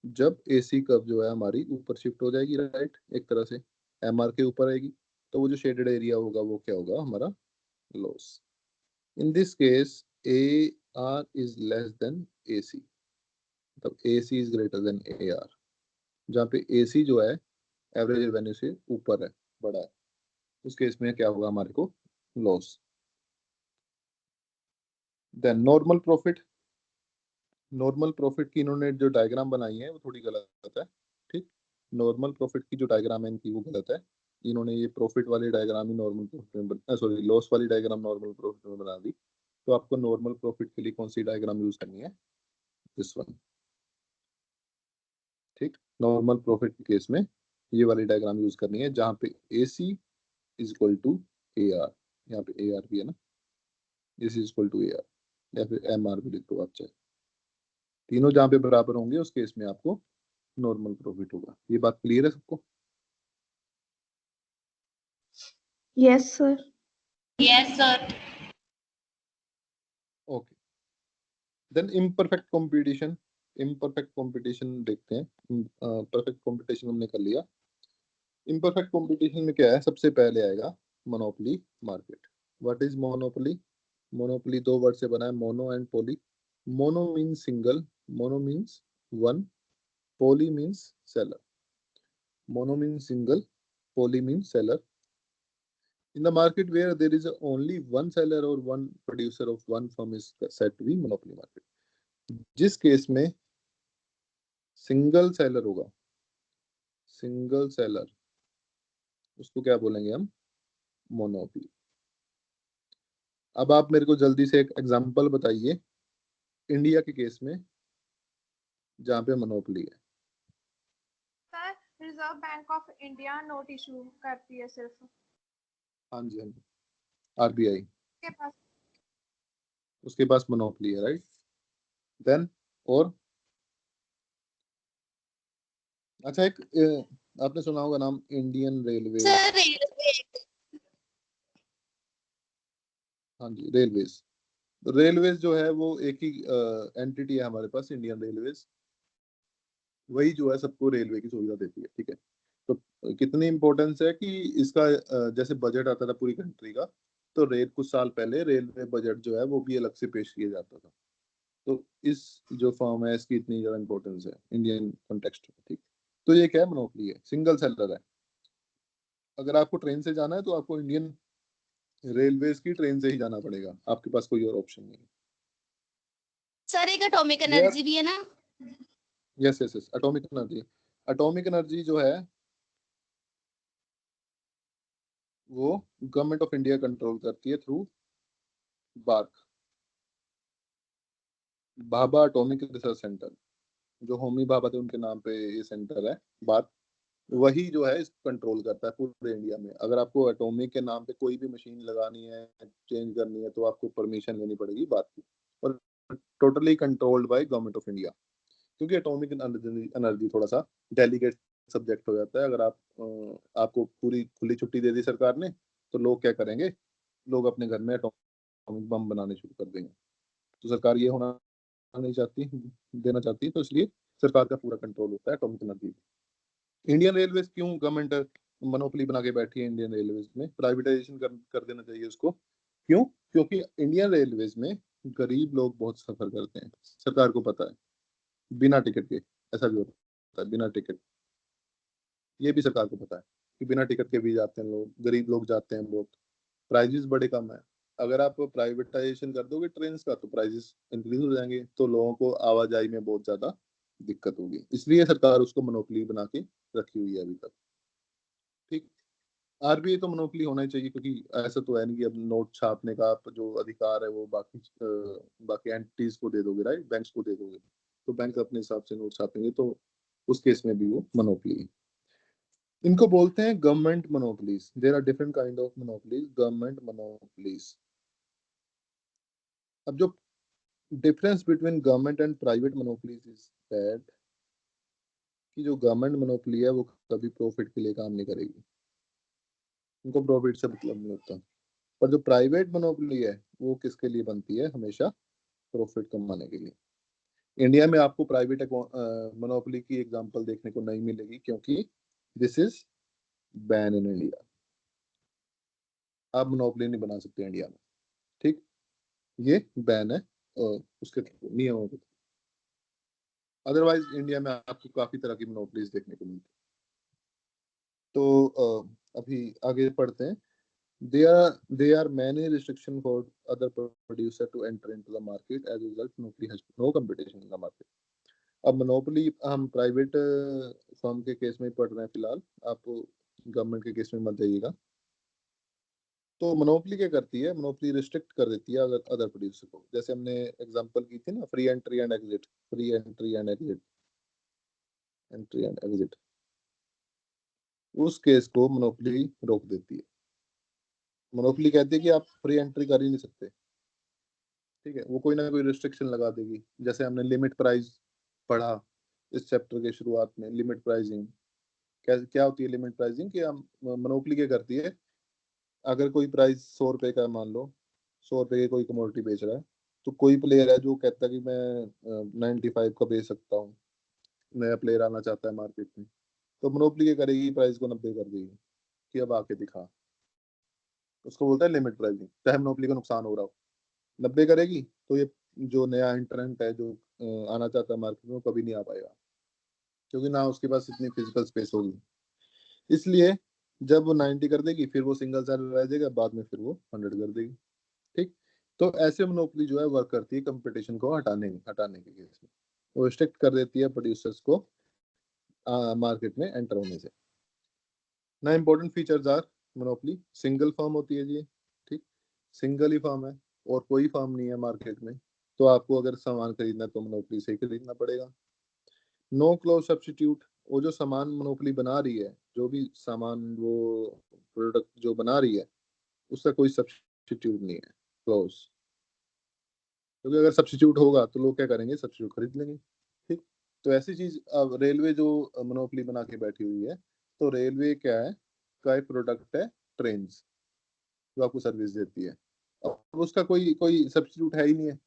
जब एसी कर्व जो है हमारी ऊपर शिफ्ट हो जाएगी, राइट, एक तरह से एमआर के ऊपर आएगी, तो वो जो शेडेड एरिया होगा वो क्या होगा? हमारा loss. In this case A R is less than A C, मतलब A C is greater than A R, जहाँ पे ए सी जो है एवरेज रेवेन्यू से ऊपर है, बड़ा है, उस केस में क्या होगा हमारे को? Loss. Then normal profit. Normal profit की इन्होंने जो डायग्राम बनाई है वो थोड़ी गलत है, ठीक। नॉर्मल प्रॉफिट की जो डायग्राम है इनकी वो गलत है। इन्होंने ये प्रॉफिट वाली डायग्राम ही नॉर्मल प्रॉफिट में, सॉरी, लॉस वाली डायग्राम नॉर्मल प्रॉफिट में बना दी। तो आपको नॉर्मल प्रॉफिट के लिए कौन सी डायग्राम यूज करनी है? दिस वन, ठीक। नॉर्मल प्रॉफिट के केस में ये वाली डायग्राम यूज करनी है, जहाँ पे A C is equal to A R, यहाँ पे ए आर भी है ना, A C is equal to A R, या फिर एम आर भी लिख दो आप चाहे, तीनों जहाँ पे बराबर होंगे उस केस में आपको नॉर्मल प्रॉफिट होगा। ये बात क्लियर है सबको? Yes sir. Yes sir. Okay. Then imperfect competition. Imperfect competition देखते हैं। परफेक्ट कंपटीशन हमने कर लिया। इम्परफेक्ट कंपटीशन में क्या है? सबसे पहले आएगा monopoly market. What is monopoly? Monopoly दो वर्ड से बना है, mono and poly. Mono means single, mono means one, poly means seller. Mono means single, poly means seller. In the market where there is only one seller or one producer of one firm is said to be monopoly market. जिस केस में सिंगल सेलर होगा, सिंगल सेलर, उसको क्या बोलेंगे हम? मोनोपोली। अब आप मेरे को जल्दी से एक एग्जांपल बताइए इंडिया के केस में जहाँ पे मोनोपोली है। Sir reserve bank of India note issue करती है सिर्फ, हाँ जी, हाँ जी, आरबीआई, के पास। उसके पास मोनोपोली है, राइट। देन और अच्छा, एक आपने सुना होगा नाम इंडियन रेलवे। Sir railway. हाँ जी, रेलवेज। रेलवेज जो है वो एक ही एंटिटी है हमारे पास, इंडियन रेलवेज। वही जो है सबको रेलवे की सुविधा देती है, ठीक है। तो कितनी इंपॉर्टेंस है कि इसका जैसे बजट आता था पूरी कंट्री का, तो कुछ साल पहले रेलवे बजट जो है वो भी अलग से पेश किया जाता था। तो इस जो फर्म है इसकी इतनी ज्यादा इंपॉर्टेंस है इंडियन कॉन्टेक्स्ट में, ठीक। तो ये क्या है? मोनोपोली है, सिंगल सेलर है। अगर आपको ट्रेन से जाना है तो आपको इंडियन रेलवेज की ट्रेन से ही जाना पड़ेगा, आपके पास कोई और ऑप्शन नहीं है। सर एक एटॉमिक यार, एनर्जी भी है ना? Yes yes yes, atomic energy. Atomic energy जो है वो गवर्नमेंट ऑफ इंडिया कंट्रोल करती है through BARC, Bhabha atomic research centre. जो होमी भाभा थे उनके नाम पे ये सेंटर है, बार्क। वही जो है इसको कंट्रोल करता है पूरे इंडिया में। अगर आपको एटॉमिक के नाम पे कोई भी मशीन लगानी है, चेंज करनी है, तो आपको परमिशन लेनी पड़ेगी बार्क की, और totally controlled by government of India. क्योंकि एटॉमिक एनर्जी थोड़ा सा डेलिकेट सब्जेक्ट हो जाता है। अगर आपको पूरी खुली छुट्टी दे दी सरकार ने, तो लोग क्या करेंगे? लोग अपने घर में एटॉमिक बम बनाने शुरू कर देंगे। तो सरकार ये होना नहीं चाहती, देना चाहती, तो इसलिए सरकार का पूरा कंट्रोल होता है एटॉमिक एनर्जी। इंडियन रेलवे क्यों गवर्नमेंट मोनोपोली बना के बैठी है? इंडियन रेलवे में प्राइवेटाइजेशन कर देना चाहिए उसको। क्यों? क्योंकि इंडियन रेलवे में गरीब लोग बहुत सफर करते हैं, सरकार को पता है, बिना टिकट के। ऐसा भी होता है बिना टिकट, ये भी सरकार को पता है कि बिना टिकट के भी जाते हैं लोग, गरीब लोग जाते हैं बहुत। प्राइजेस बड़े कम है। अगर आप प्राइवेटाइजेशन कर दोगे ट्रेन का तो प्राइजेस इंक्रीज हो जाएंगे, तो लोगों को आवाजाही में बहुत ज्यादा दिक्कत होगी। इसलिए सरकार उसको मोनोपोली बना के रखी हुई है अभी तक, ठीक। आरबीआई तो मोनोपोली होना ही चाहिए, क्योंकि ऐसा तो है नहीं कि अब नोट छापने का आप जो अधिकार है वो बाकी एंटिटीज को दे दोगे, राइट, बैंक्स को दे दोगे। तो बैंक अपने हिसाब से नोट छापेंगे, तो उस केस में भी वो मोनोपोली है। इनको बोलते हैं government monopolies. There are different kind of monopolies, government monopolies. अब जो difference between government and private monopolies is that कि जो गवर्नमेंट मोनोपोली है वो कभी प्रॉफिट के लिए काम नहीं करेगी, उनको प्रॉफिट से मतलब नहीं होता। पर जो प्राइवेट मोनोपोली है वो किसके लिए बनती है? हमेशा प्रॉफिट कमाने के लिए। इंडिया में आपको प्राइवेट मोनोपोली की एग्जांपल देखने को नहीं मिलेगी, क्योंकि this is ban in India. आप मोनोपोली नहीं बना सकते इंडिया में, ठीक, ये बैन है उसके नियमों के। अदरवाइज इंडिया में आपको काफी तरह की मोनोपोलीज देखने को मिलती है। तो अभी आगे पढ़ते हैं। There are many restrictions for other producer to enter into the market. As a result, monopoly has no competition in the market. अब मोनोपोली हम प्राइवेट फर्म के केस में पढ़ रहे हैं फिलहाल, आप गवर्नमेंट के केस में मत जाइएगा। तो मोनोपोली क्या करती है, मोनोपोली रिस्ट्रिक्ट कर देती है अगर अदर प्रोड्यूसर को। जैसे हमने एग्जांपल की थी ना, free entry and exit, free entry and exit, entry and exit, उस केस को मोनोपोली रोक देती है। मोनोपोली कहती है कि आप फ्री एंट्री कर ही नहीं सकते, ठीक है, वो कोई ना कोई रिस्ट्रिक्शन लगा देगी। जैसे हमने लिमिट प्राइस पढ़ा इस चैप्टर के शुरुआत में, लिमिट प्राइसिंग क्या क्या होती है। लिमिट प्राइसिंग कि हम मोनोपोली क्या करती है, अगर कोई प्राइस 100 रुपए का, मान लो 100 रुपए की कोई कमोडिटी बेच रहा है, तो कोई प्लेयर है जो कहता है कि मैं 95 का बेच सकता हूँ, नया प्लेयर आना चाहता है मार्केट में, तो मोनोपोली क्या करेगी, प्राइस को 90 कर देगी कि अब आके दिखा। उसको बोलता है लिमिट प्राइसिंग, चाहे मोनोपोली को नुकसान हो रहा हो, 90 करेगी तो ये जो नया इंटरेंट है जो आना चाहता है मार्केट में, वो कभी नहीं आ पाएगा, क्योंकि ना उसके पास इतनी फिजिकल स्पेस होगी। इसलिए जब वो 90 कर देगी, फिर वो सिंगल सेलर रह जाएगा, बाद में फिर वो 100 कर देगी, ठीक। तो ऐसे मोनोपोली जो है वर्क करती है कंपटीशन को हटाने के केस में। वो रिस्ट्रिक्ट कर देती है प्रोड्यूसर्स को मार्केट में एंटर होने से। ना important features are monopoly, single firm होती है जी, ठीक, सिंगल ही फर्म है और कोई फर्म नहीं है मार्केट में, तो आपको अगर सामान खरीदना है तो मोनोपोली से ही खरीदना पड़ेगा। नो क्लोज सब्स्टिट्यूट, वो जो सामान मोनोपोली बना रही है, जो भी सामान वो प्रोडक्ट जो बना रही है, उसका कोई सब्स्टिट्यूट नहीं है क्लोज, क्योंकि अगर सब्स्टिट्यूट होगा तो लोग क्या करेंगे, सब्स्टिट्यूट खरीद लेंगे, ठीक। तो ऐसी चीज, अब रेलवे जो मोनोपोली बना के बैठी हुई है, तो रेलवे क्या है, का एक प्रोडक्ट है ट्रेन, जो आपको सर्विस देती है। अब उसका कोई कोई सब्स्टिट्यूट है ही नहीं है।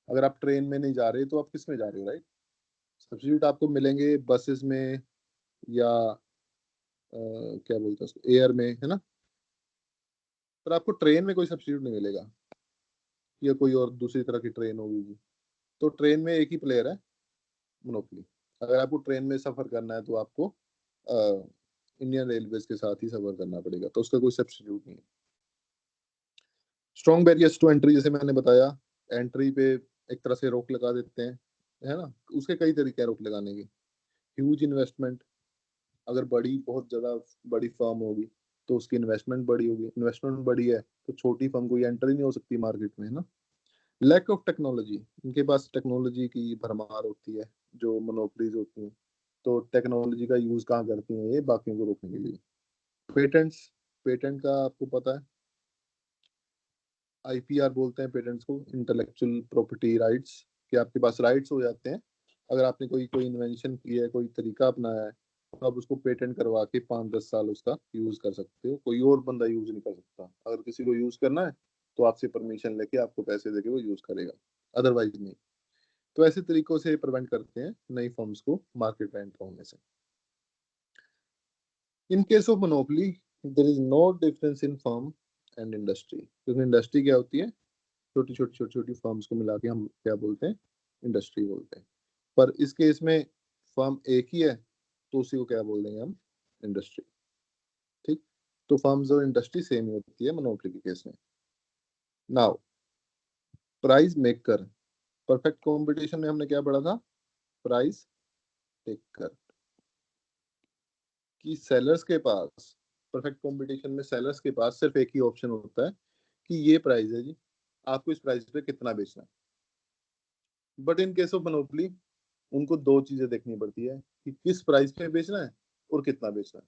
अगर आप ट्रेन में नहीं जा रहे तो आप किस में जा रहे हो, राइट। सब्स्टिट्यूट आपको मिलेंगे बसेस में, या क्या बोलते हैं उसको, एयर में, है ना। पर आपको ट्रेन में कोई सब्स्टिट्यूट नहीं मिलेगा, या कोई और दूसरी तरह की ट्रेन होगी। तो ट्रेन में एक ही प्लेयर है, मोनोपोली। अगर आपको ट्रेन में सफर करना है तो आपको इंडियन रेलवेज के साथ ही सफर करना पड़ेगा, तो उसका कोई सब्स्टिट्यूट नहीं है। स्ट्रॉन्ग बैरियर्स टू एंट्री, जैसे मैंने बताया, एंट्री पे एक तरह से रोक लगा देते हैं, है ना। उसके कई तरीके हैं रोक लगाने के। ह्यूज इन्वेस्टमेंट, अगर बहुत ज्यादा बड़ी फर्म होगी तो उसकी इन्वेस्टमेंट बड़ी होगी, इन्वेस्टमेंट बड़ी है तो छोटी फर्म कोई एंटर ही नहीं हो सकती मार्केट में, है ना। लैक ऑफ टेक्नोलॉजी, इनके पास टेक्नोलॉजी की भरमार होती है जो मोनोपोलीज होती हैं, तो टेक्नोलॉजी का यूज कहाँ करती हैं ये, बाकियों को रोकने के लिए। पेटेंट्स, पेटेंट का आपको पता है, आईपीआर बोलते हैं पेटेंट्स को, इंटेलेक्चुअल प्रॉपर्टी राइट्स, कि आपके पास राइट्स हो जाते हैं। अगर आपने कोई कोई इन्वेंशन की है, कोई तरीका अपनाया है, तो आप उसको पेटेंट करवा के 5-10 साल उसका यूज कर सकते हो, कोई और बंदा यूज नहीं कर सकता। अगर किसी को यूज करना है तो आपसे परमिशन लेके, आपको पैसे देके वो यूज करेगा, अदरवाइज नहीं। तो ऐसे तरीकों से प्रिवेंट करते हैं नई फर्म्स को मार्केट में एंटर होने से। In case of monopoly there is no difference in firm and industry, क्योंकि इंडस्ट्री क्या होती है, छोटी छोटी छोटी छोटी फर्म्स को मिला के हम क्या बोलते हैं, इंडस्ट्री बोलते हैं। पर इस केस में फर्म एक ही है, तो उसी को क्या बोल देंगे हम, इंडस्ट्री, ठीक। तो फर्म्स और इंडस्ट्री सेम ही होती है मोनोपोली के केस में। Now price maker, perfect competition में हमने क्या पढ़ा था, प्राइस टेकर, कि सेलर्स के पास, परफेक्ट कंपटीशन में सेलर्स के पास सिर्फ एक ही ऑप्शन होता है कि ये प्राइस है जी, आपको इस प्राइस पे कितना बेचना है। But in case of monopoly उनको दो चीजें देखनी पड़ती है, कि किस प्राइस पे बेचना है और कितना बेचना है,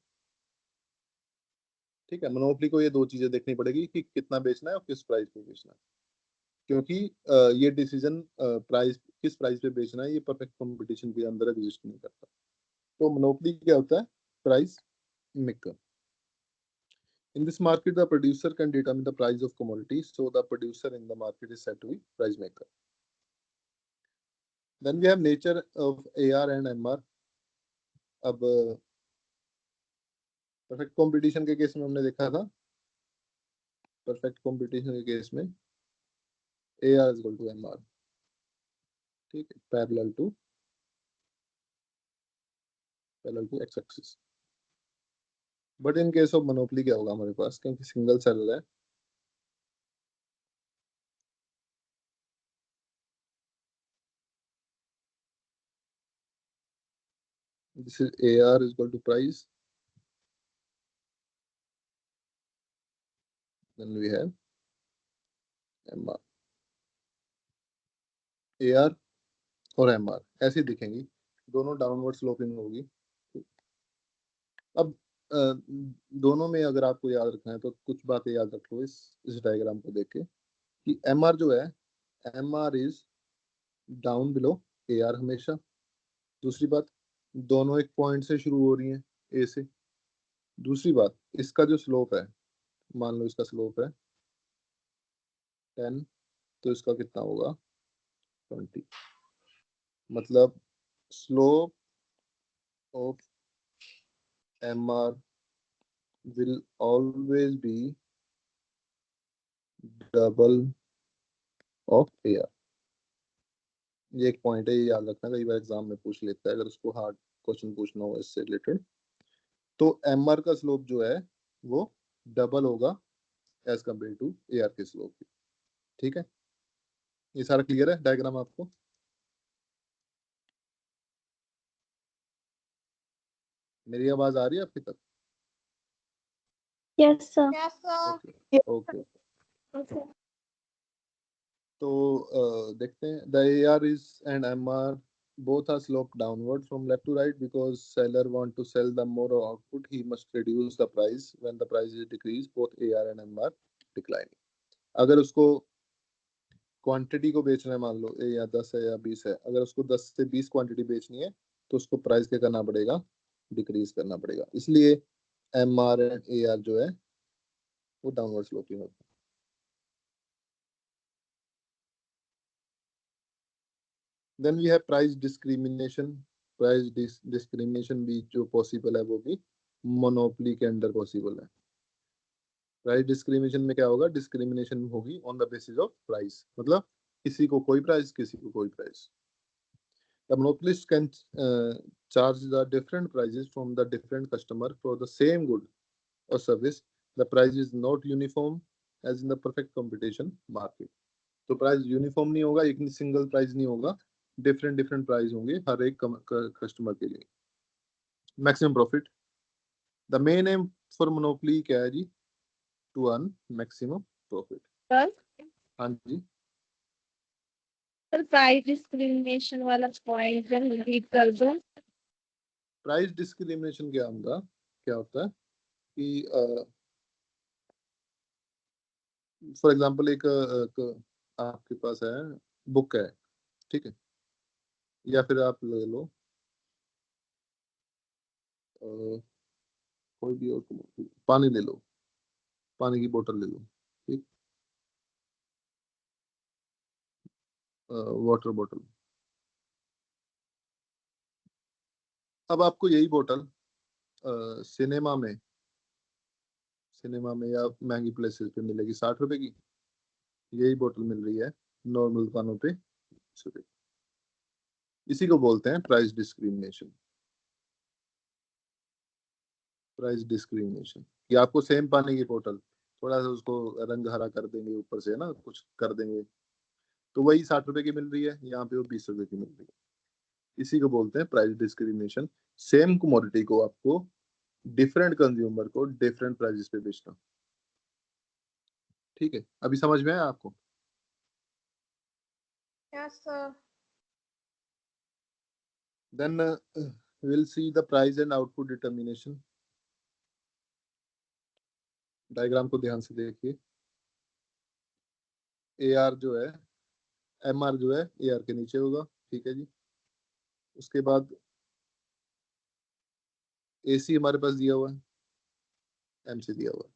ठीक है। मोनोपोली को ये दो चीजें देखनी पड़ेगी कि कितना बेचना है और किस प्राइस पे बेचना है, क्योंकि ये डिसीजन प्राइस, किस प्राइस पे बेचना है, ये परफेक्ट कंपटीशन के अंदर एग्जिस्ट नहीं करता। तो मोनोपोली क्या होता है, price maker. In this market, the producer can determine the price of commodity, so the producer in the market is said to be price maker. Then we have nature of AR and MR. अब परफेक्ट कंपटीशन के केस में हमने देखा था, परफेक्ट कंपटीशन के केस में AR is equal to MR, ठीक है, parallel to X axis. But in case of monopoly क्या होगा हमारे पास, क्योंकि सिंगल सेलर है, this is AR is equal to price, then we have MR. AR और MR ऐसे दिखेंगी, दोनों डाउनवर्ड स्लोपिंग होगी. अब दोनों में अगर आपको याद रखना है तो कुछ बातें याद रख लो इस डायग्राम को देख के, कि MR जो है, MR is down below AR हमेशा. दूसरी बात, दोनों एक पॉइंट से शुरू हो रही हैं, ए से. दूसरी बात, इसका जो स्लोप है, मान लो इसका स्लोप है 10, तो इसका कितना होगा 20. मतलब slope of MR will always be double of AR. ये एक पॉइंट है, ये याद रखना, कई बार एग्जाम में पूछ लेता है अगर उसको हार्ड क्वेश्चन पूछना हो इससे रिलेटेड. तो MR का स्लोप जो है वो डबल होगा एज कम्पेयर टू AR के स्लोप की. ठीक है, ये सारा क्लियर है डायग्राम आपको? मेरी आवाज आ रही है आपकी तक? Yes, sir. Yes, sir. Okay. तो देखते हैं, the AR is and MR both are sloped downward from left to right because seller want to sell the more output, he must reduce the price. When the price is decreased, both AR and MR declining. अगर उसको क्वांटिटी को बेचना है, मान लो ए या 10 है या 20 है, अगर उसको 10 से 20 क्वांटिटी बेचनी है तो उसको प्राइस क्या करना पड़ेगा, डिक्रीज करना पड़ेगा. इसलिए MR एंड AR जो है वो डाउनवर्ड स्लोपिंग होता है. Then we have price discrimination. Price discrimination भी जो पॉसिबल है वो भी मोनोपोली के अंडर पॉसिबल है. प्राइस डिस्क्रिमिनेशन में क्या होगा, डिस्क्रिमिनेशन होगी on the basis of price, मतलब किसी को कोई प्राइस, किसी को कोई price. The monopolist can charge the different prices from the different customer for the same good or service. The price is not uniform as in the perfect competition market. तो प्राइस यूनिफॉर्म नहीं होगा, एक सिंगल प्राइस नहीं होगा, डिफरेंट प्राइस होंगे हर एक कस्टमर के लिए. Maximum profit, the main aim for monopoly क्या है जी, to earn maximum profit. Sir, हाँ जी, sir, price discrimination वाला point जब repeat कर दो. प्राइस डिस्क्रिमिनेशन क्या होता है कि फॉर एग्जांपल एक आपके पास है, बुक है, ठीक है, या फिर आप ले लो कोई भी और पानी ले लो, पानी की बोतल ले लो, ठीक, वाटर बोतल. अब आपको यही बोतल सिनेमा में या महंगी प्लेसेस पे मिलेगी 60 रुपए की, यही बोतल मिल रही है नॉर्मल दुकानों पे 20 रुपए. इसी को बोलते हैं प्राइस डिस्क्रिमिनेशन. प्राइस डिस्क्रिमिनेशन कि आपको सेम पानी की बोतल थोड़ा सा उसको रंग हरा कर देंगे, ऊपर से ना कुछ कर देंगे, तो वही 60 रुपए की मिल रही है, यहाँ पे वो 20 रुपए की मिल रही है. इसी को बोलते हैं प्राइस डिस्क्रिमिनेशन. सेम कमोडिटी को आपको डिफरेंट कंज्यूमर को डिफरेंट प्राइसेस पे बेचना. ठीक है, अभी समझ में आया आपको? Yes, sir. Then we'll see the price and output determination. Diagram को ध्यान से देखिए. AR जो है, MR जो है AR के नीचे होगा, ठीक है जी. उसके बाद AC हमारे पास दिया हुआ है, MC दिया हुआ है.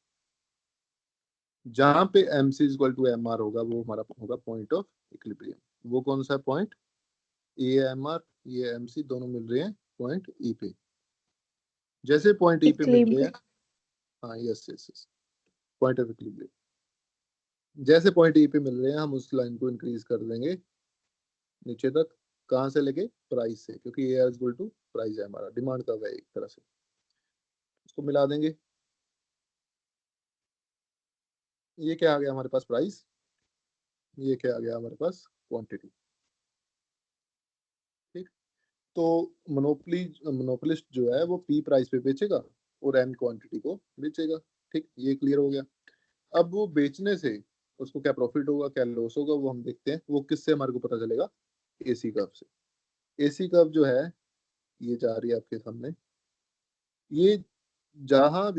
जहां पे MC इक्वल टू MR होगा वो हमारा होगा पॉइंट ऑफ इक्विलिब्रियम. वो कौन सा पॉइंट, AMR, ये MC दोनों मिल रहे हैं पॉइंट E पे। जैसे पॉइंट E पे मिल रहे हैं, हाँ yes yes yes, point of equilibrium. जैसे पॉइंट E पे मिल रहे हैं हम उस लाइन को इंक्रीज कर देंगे नीचे तक। कहाँ से लेके? प्राइस से, क्योंकि ए इज इक्वल टू प्राइस है, हमारा डिमांड का है एक तरह से। उसको मिला देंगे। ये क्या आ गया हमारे पास? प्राइस। ये क्या आ गया हमारे पास? क्वांटिटी। ठीक। तो मोनोपोलिस्ट जो है वो पी प्राइस पे बेचेगा और एम क्वांटिटी को बेचेगा। ठीक, ये क्लियर हो गया। अब वो बेचने से उसको क्या प्रॉफिट होगा क्या लॉस होगा वो हम देखते हैं। वो किससे हमारे को पता चलेगा? एसी कर्व से। एसी कर्व जो है ये जा रही है आपके सामने। ये जहां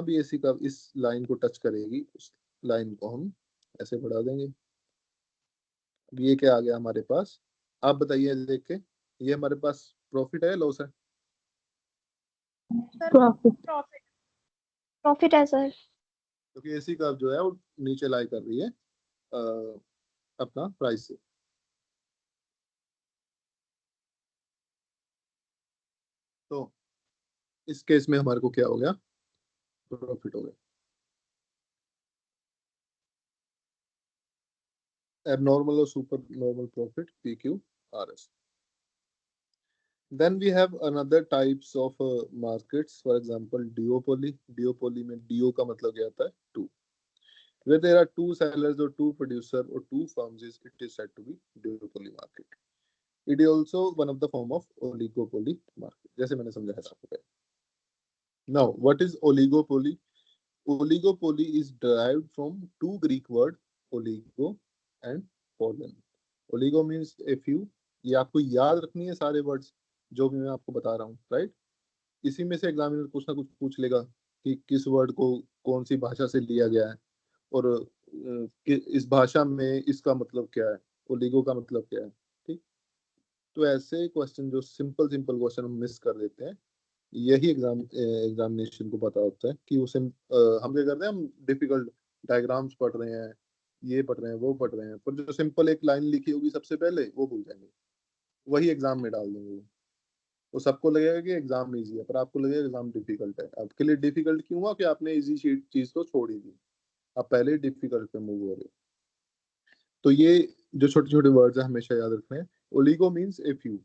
भी एसी कर्व इस लाइन को टच करेगी उस लाइन को हम ऐसे बढ़ा देंगे। अब ये क्या आ गया हमारे पास? आप बताइए देख के, ये हमारे पास प्रॉफिट है लॉस है? Sir profit. प्रॉफिट। प्रॉफिट है सर। क्योंकि एसी कर्व जो है वो नीचे लाई कर रही है अपना प्राइस से। तो इस केस में हमारे को क्या हो गया? प्रॉफिट हो गया। एबनॉर्मल और super normal profit PQRS। Then we have another types of markets, for example duopoly। duopoly में dio का मतलब क्या आता है? To. where there are two sellers or two producer or two firms is it is said to be duopoly market। it is also one of the form of oligopoly market, जैसे मैंने समझाया था आपको। now what is oligopoly? Oligopoly is derived from two Greek word oligo and pollen। oligo means a few। ये आपको याद रखनी है सारे वर्ड्स जो भी मैं आपको बता रहा हूँ, राइट। इसी में से एग्जामिनर कुछ ना कुछ पूछ लेगा कि किस वर्ड को कौन सी भाषा से लिया गया है और इस भाषा में इसका मतलब क्या है, ओलिगो का मतलब क्या है। ठीक। तो ऐसे क्वेश्चन जो सिंपल सिंपल क्वेश्चन हम मिस कर देते हैं, यही एग्जामिनेशन को पता होता है कि उसे हम क्या करते हैं, हम डिफिकल्ट डायग्राम्स पढ़ रहे हैं, ये पढ़ रहे हैं वो पढ़ रहे हैं, पर जो सिंपल एक लाइन लिखी होगी सबसे पहले वो भूल जाएंगे, वही एग्जाम में डाल देंगे। वो सबको लगेगा कि एग्जाम इजी है पर आपको लगेगा एग्जाम डिफिकल्ट है। आपके लिए डिफिकल्ट क्यों हुआ? कि आपने इजी चीज तो छोड़ ही दी, आप पहले डिफिकल्ट पे मूव हो रहे हो। तो ये जो छोटे छोटे वर्ड्स है हमेशा याद रखने हैं। Oligo means a few.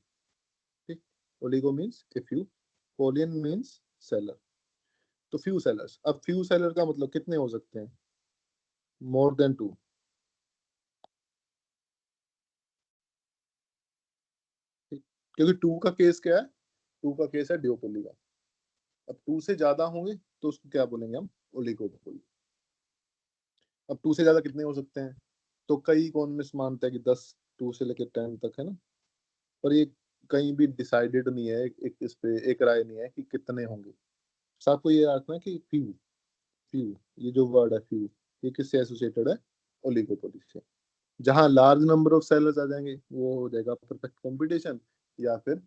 ठीक, oligo means a few. Polein means seller. तो फ्यू सेलर्स, अब फ्यू सेलर का मतलब कितने हो सकते हैं? More than two. ठीक, क्योंकि टू का केस क्या है? टू का केस है डिओपोली का। अब टू से ज्यादा होंगे तो उसको क्या बोलेंगे हम? ओलिगोपोली। अब टू से ज्यादा कितने हो सकते हैं? तो कई इकोनॉमिस्ट मानते हैं कि 10, 2 से लेकर 10 तक है ना। पर ये कहीं भी डिसाइडेड नहीं है, एक इस पे एक राय नहीं है कि कितने होंगे। सबको ये रखना है कि फ्यू। फ्यू, ये जो वर्ड है फ्यू, ये किससे एसोसिएटेड है? ओलिगोपोली से। जहां लार्ज नंबर ऑफ सेलर्स आ जाएंगे वो हो जाएगा परफेक्ट कंपटीशन या फिर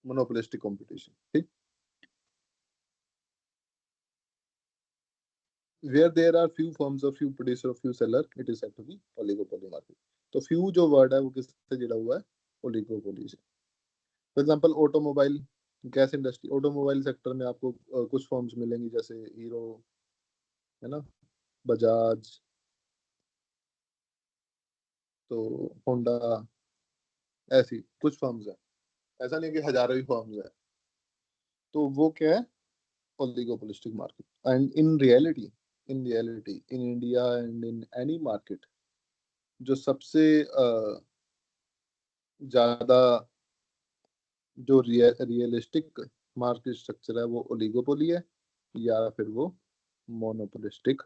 मोनोपोलिस्टिक कंपटीशन। ठीक। where there are few firms or few producer or few seller it is said to be oligopoly market। तो few जो वर्ड है वो किससे जुड़ा हुआ है? ओलिगोपोली से। For example automobile, gas industry, automobile sector में आपको कुछ फर्म्स मिलेंगी जैसे हीरो, है ना, बजाज, तो होंडा, ऐसी कुछ फर्म्स है। ऐसा नहीं कि हजारों ही फर्म्स है। तो वो क्या है? Oligopolistic market. And in reality in India and in any market जो सबसे ज्यादा जो रियलिस्टिक मार्केट स्ट्रक्चर है वो ओलिगोपोली है या फिर वो मोनोपोलिस्टिक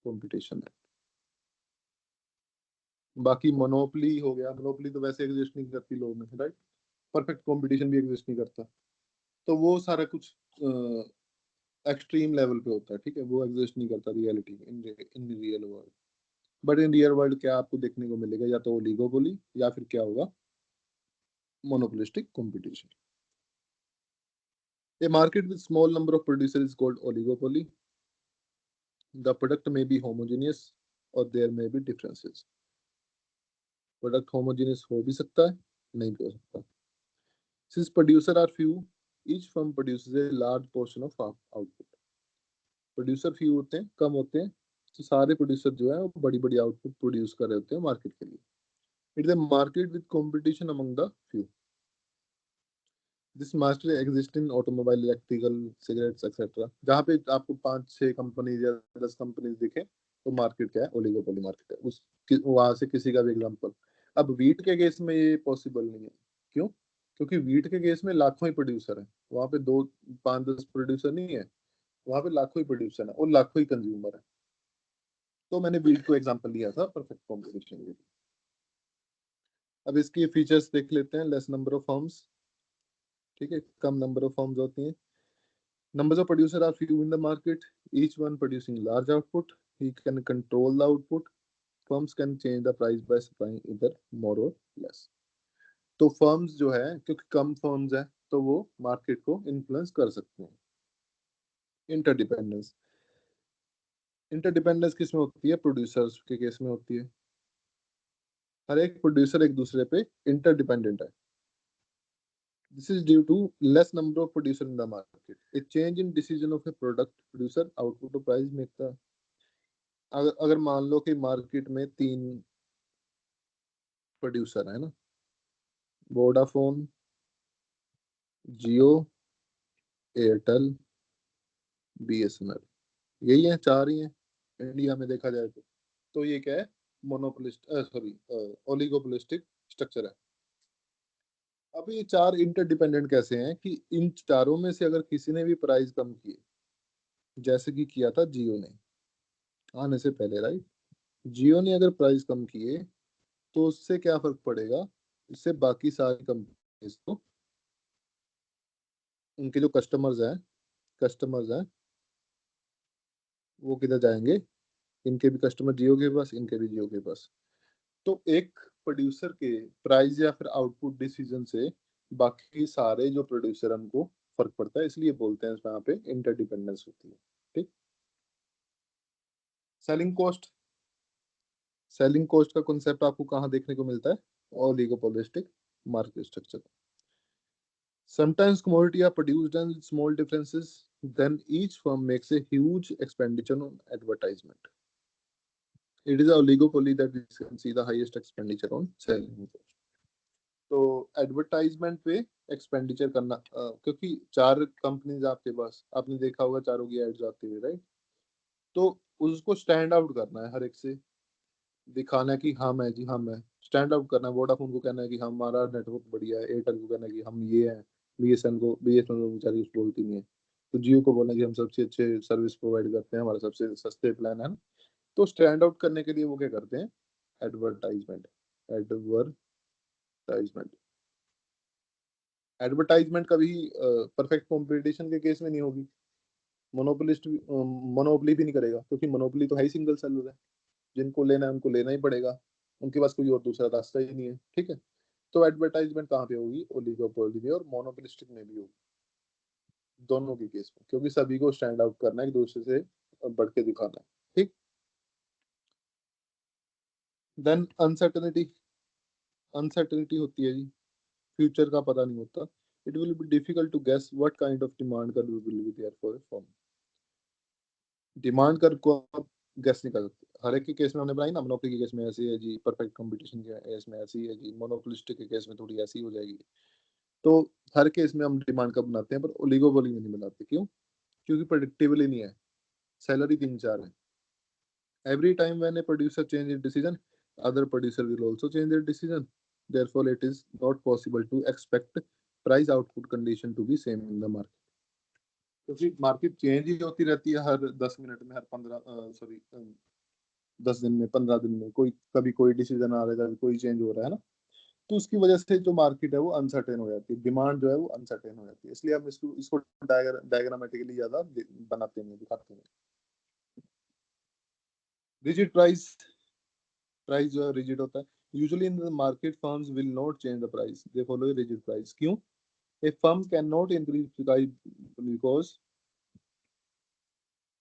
कंपटीशन है। बाकी मोनोपोली हो गया, मोनोपोली तो वैसे एग्जिस्ट नहीं करती लोग में, राइट। परफेक्ट कंपटीशन भी एग्जिस्ट नहीं करता। तो वो सारा कुछ एक्सट्रीम लेवल पे होता है, ठीक है, वो एग्जिस्ट नहीं करता reality in real world. But in real world क्या आपको देखने को मिलेगा? या तो ओलिगोपोली या फिर क्या होगा? Monopolistic competition. A market with small number of producers is called oligopoly। The product may be homogeneous or there may be differences। Product homogeneous हो भी सकता है, नहीं भी हो सकता। Since producer are few, each firm produces a large portion of output. Producer few होते हैं, कम होते हैं, तो सारे प्रोड्यूसर जो है वो बड़ी बड़ी आउटपुट प्रोड्यूस कर रहे होते हैं मार्केट के लिए। It is a market with competition among the few. This market exist in automobile, electrical, cigarettes etcetera. जहाँ पे आपको 5-6 कंपनीज या 10 कंपनीज दिखे तो मार्केट क्या है, ओलिगोपोली मार्केट है। उस वहां से किसी का भी एग्जांपल। अब वीट के केस में ये पॉसिबल नहीं है। क्यों? क्योंकि वीट के केस में लाखों ही प्रोड्यूसर हैं, वहां पे 2-5-10 प्रोड्यूसर नहीं है, वहां पे लाखों ही प्रोड्यूसर है और लाखों ही कंज्यूमर है। तो मैंने वीट को एग्जांपल लिया था परफेक्ट कॉम्बिनेशन के लिए। अब इसकी फीचर्स देख लेते हैं। लेस नंबर ऑफ फर्म्स, ठीक है, कम नंबर ऑफ फर्म्स होती हैं। Numbers of producers are few in the market, each one producing large output. He can control the output. Firms can change the price by supplying either more or less. तो फर्म्स जो है, क्योंकि कम फर्म्स है तो वो मार्केट को इन्फ्लुएंस कर सकते हैं। इंटरडिपेंडेंस, इंटरडिपेंडेंस किस में होती है? प्रोड्यूसर्स के केस में होती है। हर एक प्रोड्यूसर एक दूसरे पे इंटरडिपेंडेंट है। This is due to less number of producers in the market. A change in decision of a product producer output or price make the, अगर मान लो कि मार्केट में 3 प्रोड्यूसर है ना, वोडाफोन, जियो, एयरटेल, बीएसएनएल, यही है, 4 ही हैं इंडिया में देखा जाए तो ये क्या है? मोनोपोलिस्ट, सॉरी, ओलिगोपोलिस्टिक स्ट्रक्चर है। अब ये 4 इंटरडिपेंडेंट कैसे हैं कि इन चारों में से अगर किसी ने भी प्राइस कम किए, जैसे कि किया था जियो ने आने से पहले, राइट, जियो ने अगर प्राइस कम किए तो उससे क्या फर्क पड़ेगा? इससे बाकी सारी कंपनीज को, उनके जो कस्टमर्स हैं वो किधर जाएंगे? इनके भी कस्टमर जियो के पास, इनके भी जियो के पास। तो एक प्रोड्यूसर के प्राइस या फिर आउटपुट डिसीजन से बाकी सारे जो प्रोड्यूसर हैं उनको फर्क पड़ता है, इसलिए बोलते हैं यहाँ पे इंटरडिपेंडेंस होती है। ठीक। सेलिंग कॉस्ट, सेलिंग कॉस्ट का कॉन्सेप्ट आपको कहाँ देखने को मिलता है? Oligopolistic market structure. Sometimes commodity are produced and small differences, then each firm makes a huge expenditure on advertisement. It is a oligopoly that we can see the highest expenditure on selling. तो एडवर्टाइजमेंट पे एक्सपेंडिचर करना, क्योंकि 4 कंपनीज आपके पास, आपने देखा होगा चारों की एड्स आती हुई, राइट? तो उसको स्टैंड आउट करना है, हर एक से दिखाना है कि हम है जी, हम है, स्टैंड आउट करना है। वोडाफोन को कहना है कि हमारा नेटवर्क बढ़िया है, एयरटेल को कहना है कि हम ये हैं, बीएसएनएल बेचारी कुछ बोलती नहीं है, तो जियो को बोलना है कि हम सबसे अच्छे सर्विस प्रोवाइड करते हैं, हमारे सबसे सस्ते प्लान है ना। तो स्टैंड आउट करने के लिए वो क्या करते हैं? एडवर्टाइजमेंट। एडवर्टाइजमेंट एडवर्टाइजमेंट कभी परफेक्ट कंपटीशन के केस में नहीं होगी। मोनोपोली भी नहीं करेगा, क्योंकि मोनोपोली तो है ही सिंगल सेलर है, जिनको लेना है उनको लेना ही पड़ेगा, उनके पास कोई और दूसरा रास्ता ही नहीं है। ठीक है। तो एडवर्टाइजमेंट कहाँ पे होगी? ओलिगोपोली में और मोनोपोलिस्टिक में भी होगी, दोनों के केस में, क्योंकि सभी को स्टैंड आउट करना है, एक दूसरे से बढ़ के दिखाना है। ठीक। देन अनसर्टेनिटी, अनसर्टेनिटी होती है जी, फ्यूचर का पता नहीं होता। It will be difficult to guess what kind of demand curve will be there for a firm. Demand curve को आप गेस नहीं कर सकते। हर एक के केस में हमने बनाई ना, मोनोपोली के केस में ऐसी है जी, परफेक्ट कंपटीशन के केस में ऐसी है जी, मोनोपोलिस्टिक के केस में थोड़ी ऐसी हो जाएगी। तो हर केस में हम डिमांड कर्व बनाते हैं, पर ओलिगोपोली में नहीं बनाते। क्यों? क्योंकि प्रेडिक्टेबल ही नहीं है, सैलरी 3-4 है। Every time when a producer changes decision, other producer will also change their decision. Therefore, it is not possible to expect price output condition to be same in the market. क्योंकि मार्केट चेंज ही होती रहती है हर 10 मिनट में, हर 10 दिन में, 15 दिन में, कोई कभी कोई डिसीजन आ रहा है, कोई चेंज हो रहा है ना। तो उसकी वजह से जो मार्केट है वो अनसर्टेन हो जाती है, डिमांड जो है वो अनसर्टेन हो जाती है। इसलिए हम इसको डायग्रामेटिकली ज्यादा बनाते नहीं, दिखाते नहीं। रिजिड प्राइस, प्राइस जो है रिजिड होता है। Usually in the market firms will not change the price, they follow a rigid price. क्यों? A firm can not increase price because,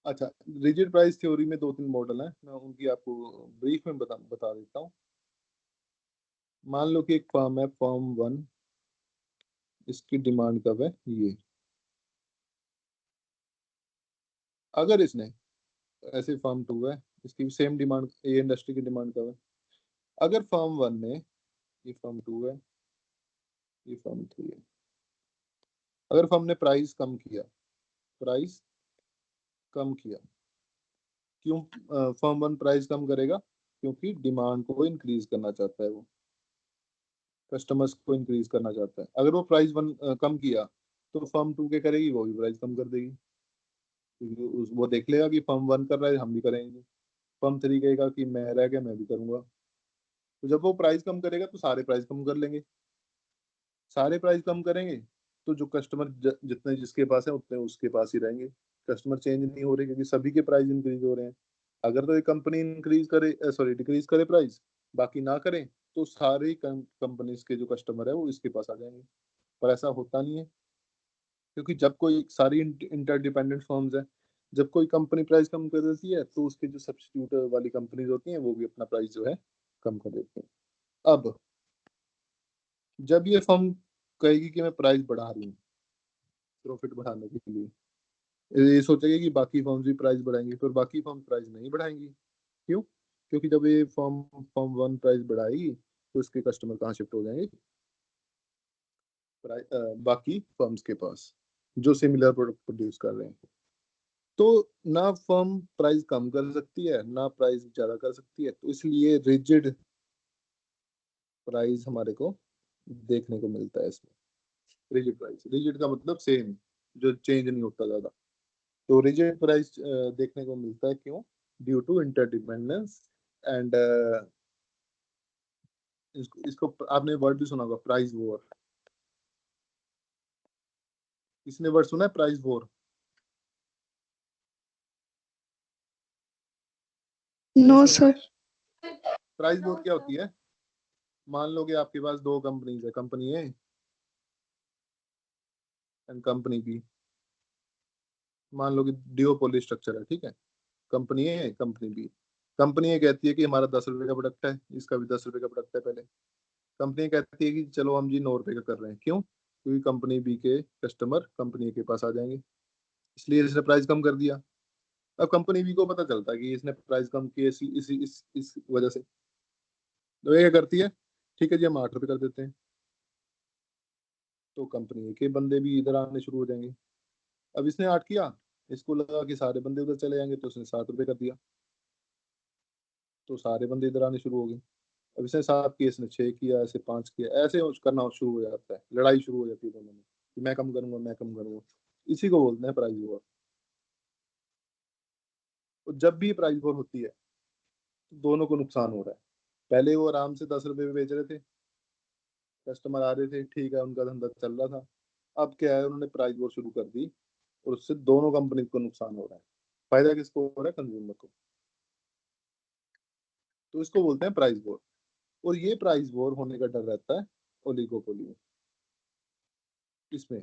अच्छा, रिजिड प्राइस थ्योरी में 2-3 मॉडल हैं, मैं उनकी आपको ब्रीफ में बता देता हूँ। मान लो कि एक फर्म है, फर्म 1, इसकी डिमांड कब है ये। अगर इसने, ऐसे फर्म 2 है, इसकी भी सेम डिमांड, ये इंडस्ट्री की डिमांड कब है। अगर फर्म 1 ने, ये फर्म 2 है, ये फर्म 3 है, अगर फर्म ने प्राइस कम किया, प्राइस कम किया, क्यों फर्म 1 प्राइस कम करेगा, क्योंकि डिमांड को इंक्रीज करना चाहता है, वो कस्टमर्स को इंक्रीज करना चाहता है। अगर वो प्राइस कम किया तो फर्म 2 के करेगी, वो भी प्राइस कम कर देगी, क्योंकि वो देख लेगा कि फर्म 1 कर रहा है, हम भी करेंगे। फर्म 3 कहेगा कि मैं रह गया, मैं भी करूंगा। तो जब वो प्राइस कम करेगा तो सारे प्राइस कम कर लेंगे, सारे प्राइस कम करेंगे तो जो कस्टमर जितने जिसके पास है उतने उसके पास ही रहेंगे। कस्टमर चेंज नहीं हो रहे, क्योंकि सभी के प्राइस इंक्रीज हो रहे हैं। अगर तो एक कंपनी इंक्रीज करे, सॉरी डिक्रीज करे प्राइस, बाकी ना करे, तो सारे कंपनीज के जो कस्टमर है वो इसके पास आ जाएंगे। पर ऐसा होता नहीं है, क्योंकि जब कोई, सारी इंटरडिपेंडेंट फर्म्स है, जब कोई कंपनी प्राइस कम कर देती है तो उसके जो सब्स्टिट्यूट वाली कंपनीज होती हैं वो भी अपना प्राइस जो है कम कर देती हैं। अब जब ये फर्म कहेगी कि मैं प्राइस बढ़ा रही हूँ प्रॉफिट बढ़ाने के लिए, ये सोचेगी कि बाकी फर्म्स भी प्राइस बढ़ाएंगी, पर बाकी फर्म प्राइस नहीं बढ़ाएंगी। क्यों? क्योंकि जब ये फर्म फर्म 1 प्राइस बढ़ाएगी तो इसके कस्टमर कहाँ शिफ्ट हो जाएंगे, बाकी फर्म्स के पास जो सिमिलर प्रोडक्ट प्रोड्यूस कर रहे हैं। तो ना फर्म प्राइस कम कर सकती है, ना प्राइस ज्यादा कर सकती है, तो इसलिए रिजिड प्राइस हमारे को देखने को मिलता है इसमें। रिजिड प्राइस, रिजिड का मतलब सेम, जो चेंज नहीं होता ज्यादा। तो रिजिड प्राइस देखने को मिलता है, क्यों? ड्यू टू इंटरडिपेंडेंस एंड इसको आपने वर्ड भी सुना होगा, प्राइस वॉर। किसने वर्ड सुना है, price war? No sir. Price war क्या होती है? मान लो कि आपके पास दो कंपनीज है, company A and company B. मान लो कि डिओपोली स्ट्रक्चर है, ठीक है। Company A, company B. Company A कहती है कि हमारा 10 रुपए का प्रोडक्ट है, इसका भी 10 रुपए का प्रोडक्ट है पहले। कंपनी कहती है कि चलो हम जी 9 रुपए का कर रहे हैं। क्यों? क्योंकि कंपनी बी के कस्टमर कंपनी ए के पास आ जाएंगे, इसलिए इसने प्राइस कम कर दिया। अब कंपनी बी को पता चलता है कि इसने प्राइस कम की इस वजह से, तो ये क्या करती है, ठीक है जी हम 8 रुपए कर देते हैं। तो कंपनी ए के बंदे भी इधर आने शुरू हो जाएंगे। अब इसने 8 किया, इसको लगा कि सारे बंदे उधर चले जाएंगे, तो उसने 7 रुपए कर दिया, तो सारे बंदे इधर आने शुरू हो गए। अब इसने 7 किया, इसने 6 किया, ऐसे 5 किया, ऐसे करना शुरू हो जाता है, लड़ाई शुरू हो जाती है दोनों में कि मैं कम करूंगा, मैं कम करूंगा। इसी को बोलते हैं प्राइस वॉर। तो जब भी प्राइस वॉर होती है तो दोनों को नुकसान हो रहा है। पहले वो आराम से 10 रुपए में बेच रहे थे, कस्टमर आ रहे थे, ठीक है, उनका धंधा चल रहा था। अब क्या है, उन्होंने प्राइस वॉर शुरू कर दी और उससे दोनों कंपनी को नुकसान हो रहा है। फायदा किसको हो रहा है? कंज्यूमर को। तो इसको बोलते हैं प्राइस वॉर। और ये प्राइस वॉर होने का डर रहता है ओलिगोपोली में। इसमें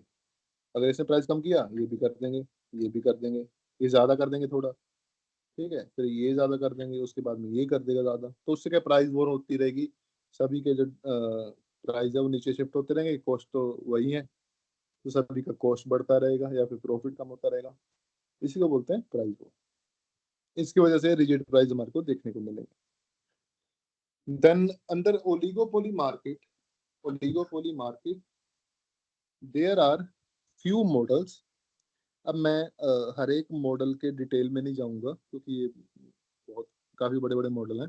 अगर इसने प्राइस कम किया, ये भी कर देंगे, ये भी कर देंगे, ये ज्यादा कर देंगे थोड़ा, ठीक है, फिर ये ज्यादा कर देंगे, उसके बाद में ये कर देगा ज्यादा, तो उससे क्या प्राइस वॉर होती रहेगी। सभी के जो प्राइस है वो नीचे शिफ्ट होते रहेंगे, कॉस्ट तो वही है, तो सभी का कॉस्ट बढ़ता रहेगा या फिर प्रॉफिट कम होता रहेगा। इसी को बोलते हैं प्राइस वॉर। इसकी वजह से रिजिड प्राइस हमारे को देखने को मिलेंगे। देन अंदर oligopoly market there are few models. अब मैं हर एक मॉडल के डिटेल में नहीं जाऊंगा, क्योंकि ये बहुत काफी बड़े बड़े मॉडल हैं,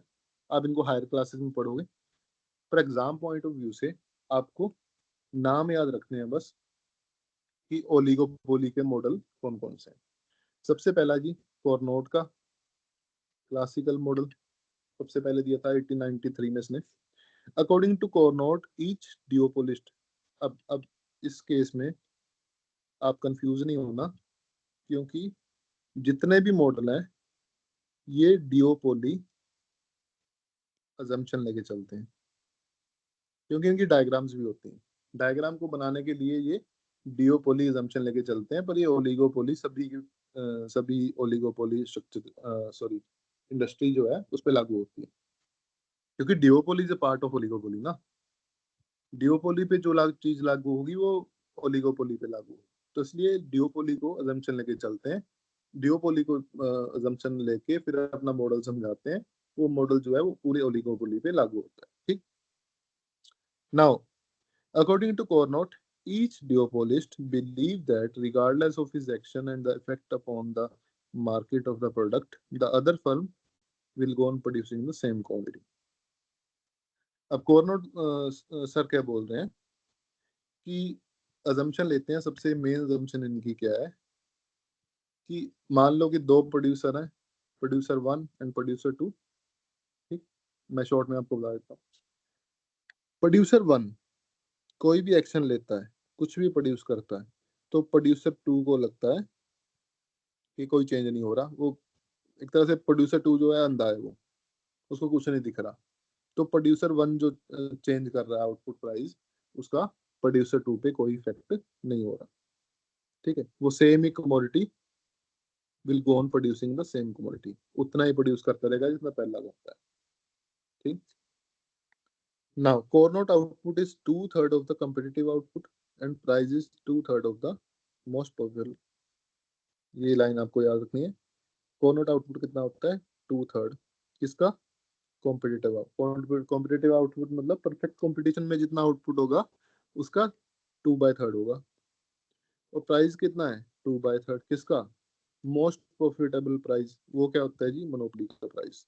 आप इनको हायर क्लासेस में पढ़ोगे। पर एग्जाम पॉइंट ऑफ व्यू से आपको नाम याद रखने हैं बस, कि ओलिगोपोली के मॉडल कौन कौन से हैं। सबसे पहला जी, कॉर्नोट का क्लासिकल मॉडल सबसे पहले दिया था 1893 में इसने। अकॉर्डिंग टू कॉर्नोट ईच डिओपोलिस्ट, अब इस केस में आप कंफ्यूज नहीं होना, क्योंकि जितने भी मॉडल हैं ये डिओपोली अजम्पशन लेके चलते हैं, क्योंकि इनकी डायग्राम्स भी होती हैं। डायग्राम को बनाने के लिए ये डिओपोली अजम्पशन लेके चलते हैं, पर ये ओलिगोपोली सभी ओलिगोपोली स्ट्रक्चर, सॉरी, इंडस्ट्री जो है उस पर लागू होती है, क्योंकि डिओपोली is a part of oligopoly ना। ड्यूओपोली पे जो चीज लागू होगी वो ओलिगोपोली पे लागू होगी। तो इसलिए ड्यूओपोली को अजम्पशन लेके चलते हैं, ड्यूओपोली को अजम्पशन लेके फिर अपना मॉडल समझाते हैं, वो मॉडल जो है वो पूरे ओलिगोपोली पे लागू होता है। ठीक, now according to Cournot, each duopolist believed that regardless of his action and the effect upon the market of the product, the other firm will go on producing the same quantity. अब कोर्नोट सर क्या बोल रहे हैं कि अजम्पशन लेते हैं, सबसे मेन अजम्पशन इनकी क्या है कि मान लो कि दो प्रोड्यूसर हैं, प्रोड्यूसर 1 एंड प्रोड्यूसर 2। ठीक, मैं शॉर्ट में आपको बता देता हूँ। प्रोड्यूसर 1 कोई भी एक्शन लेता है, कुछ भी प्रोड्यूस करता है, तो प्रोड्यूसर 2 को लगता है कि कोई चेंज नहीं हो रहा। वो एक तरह से प्रोड्यूसर 2 जो है अंधा है, वो उसको कुछ नहीं दिख रहा। तो प्रोड्यूसर 1 जो चेंज कर रहा है आउटपुट प्राइस, उसका प्रोड्यूसर 2 पे कोई इफेक्ट नहीं हो रहा। ठीक है, वो same he commodity will go on producing the same commodity, उतना ही प्रोड्यूस करता रहेगा जितना पहला करता है। ठीक, now Cournot output is 2/3 of the competitive output and price is 2/3 of the most popular. ये लाइन आपको याद रखनी है। कोर्नोट आउटपुट कितना होता है? 2/3 किसका? कॉम्पिटिटिव कॉम्पिटिटिव आउटपुट मतलब परफेक्ट कंपटीशन में जितना आउटपुट होगा उसका 2/3 होगा। और प्राइस कितना है? 2/3 किसका? Most profitable price. वो क्या होता है जी? मोनोपोली का प्राइस।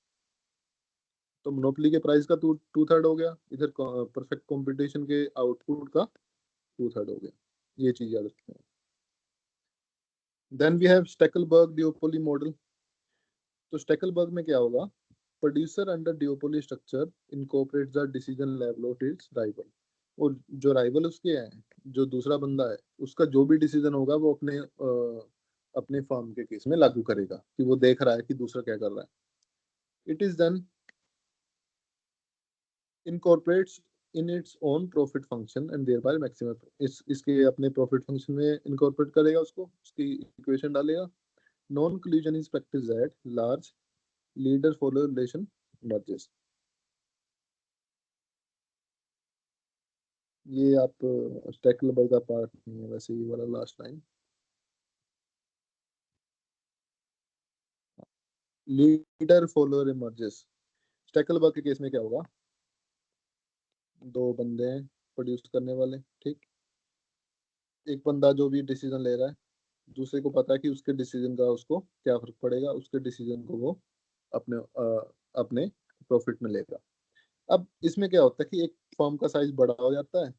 तो मोनोपोली के प्राइस का 2/3 हो गया, इधर परफेक्ट कंपटीशन के आउटपुट का 2/3 हो गया। ये चीज याद रखते हैं। Then we have Stackelberg duopoly model. तो स्टेकलबर्ग में क्या होगा? Producer under duopoly structure incorporates the decision level of its rival. और जो राइवल उसके हैं, जो दूसरा बंदा है, उसका जो भी डिसीजन होगा वो अपने फर्म के केस में लागू करेगा कि वो देख रहा है कि दूसरा क्या कर रहा है। It is then incorporates in its own profit function and thereby maximum. इसके अपने प्रॉफिट फंक्शन में इनकॉर्पोरेट करेगा उसको, उसकी इक्वेशन डालेगा। Non collision is practice that large leader follow relation merges. ये आप स्टेकलबर्ग का पार्ट नहीं है वैसे, ये वाला last line. Leader follower emerges. Stackelberg के केस में क्या होगा? दो बंदे हैं प्रोड्यूस करने वाले। ठीक, एक बंदा जो भी डिसीजन ले रहा है, दूसरे को पता है कि उसके डिसीजन का उसको क्या फर्क पड़ेगा, उसके डिसीजन को वो अपने प्रॉफिट में लेगा। अब इसमें क्या होता है कि एक फर्म का साइज बड़ा हो जाता है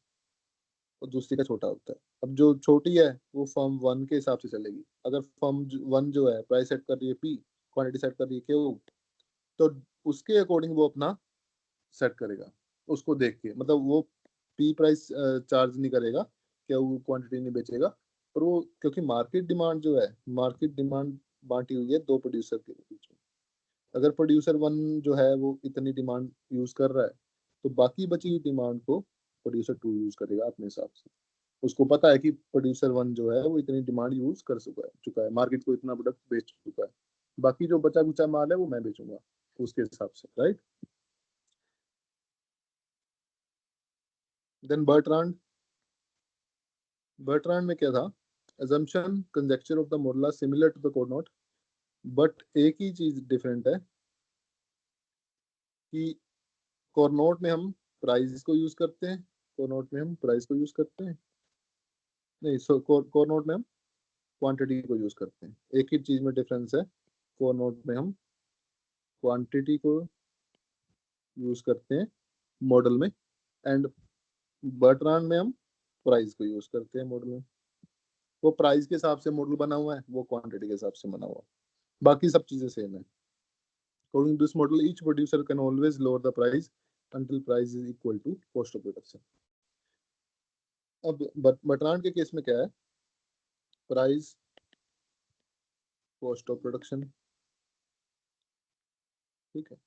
और दूसरी का छोटा होता है। अब जो छोटी है वो फर्म 1 के हिसाब से चलेगी। अगर फर्म 1 जो है प्राइस सेट कर रही है P, क्वांटिटी सेट कर रही है Q, तो उसके अकॉर्डिंग वो अपना सेट करेगा, उसको देख के। मतलब वो P प्राइस चार्ज नहीं करेगा, Q क्वांटिटी नहीं बेचेगा। पर वो क्योंकि मार्केट डिमांड जो है, मार्केट डिमांड बांटी हुई है दो प्रोड्यूसर के बीच में। अगर प्रोड्यूसर 1 जो है वो इतनी डिमांड यूज कर रहा है, तो बाकी बची हुई डिमांड को प्रोड्यूसर 2 यूज करेगा अपने हिसाब से। उसको पता है कि प्रोड्यूसर 1 जो है वो इतनी डिमांड यूज कर चुका है, मार्केट को इतना प्रोडक्ट बेच चुका है, बाकी जो बचा कुचा माल है वो मैं बेचूंगा उसके हिसाब से। राइट, देन बर्ट्रांड में क्या था? assumption conjecture of the model are similar to the Cournot, but एक ही चीज डिफरेंट है कि कोर्नोट में हम प्राइस को यूज करते हैं, कोर्नोट में हम प्राइस को यूज करते हैं नहीं, कोर्नोट में हम क्वांटिटी को यूज करते हैं। एक ही चीज में डिफरेंस है, कोर्नोट में हम क्वांटिटी को यूज करते हैं मॉडल में, एंड बर्ट्रांड में हम प्राइस को यूज करते हैं मॉडल में। वो प्राइस के हिसाब से मॉडल बना हुआ है, वो क्वांटिटी के हिसाब से बना हुआ है, बाकी सब चीजें सेम है। According to this model, each producer can always lower the price until price is equal to cost of production. अब बर्ट्रांड के केस में क्या है? Price cost of production. ठीक है,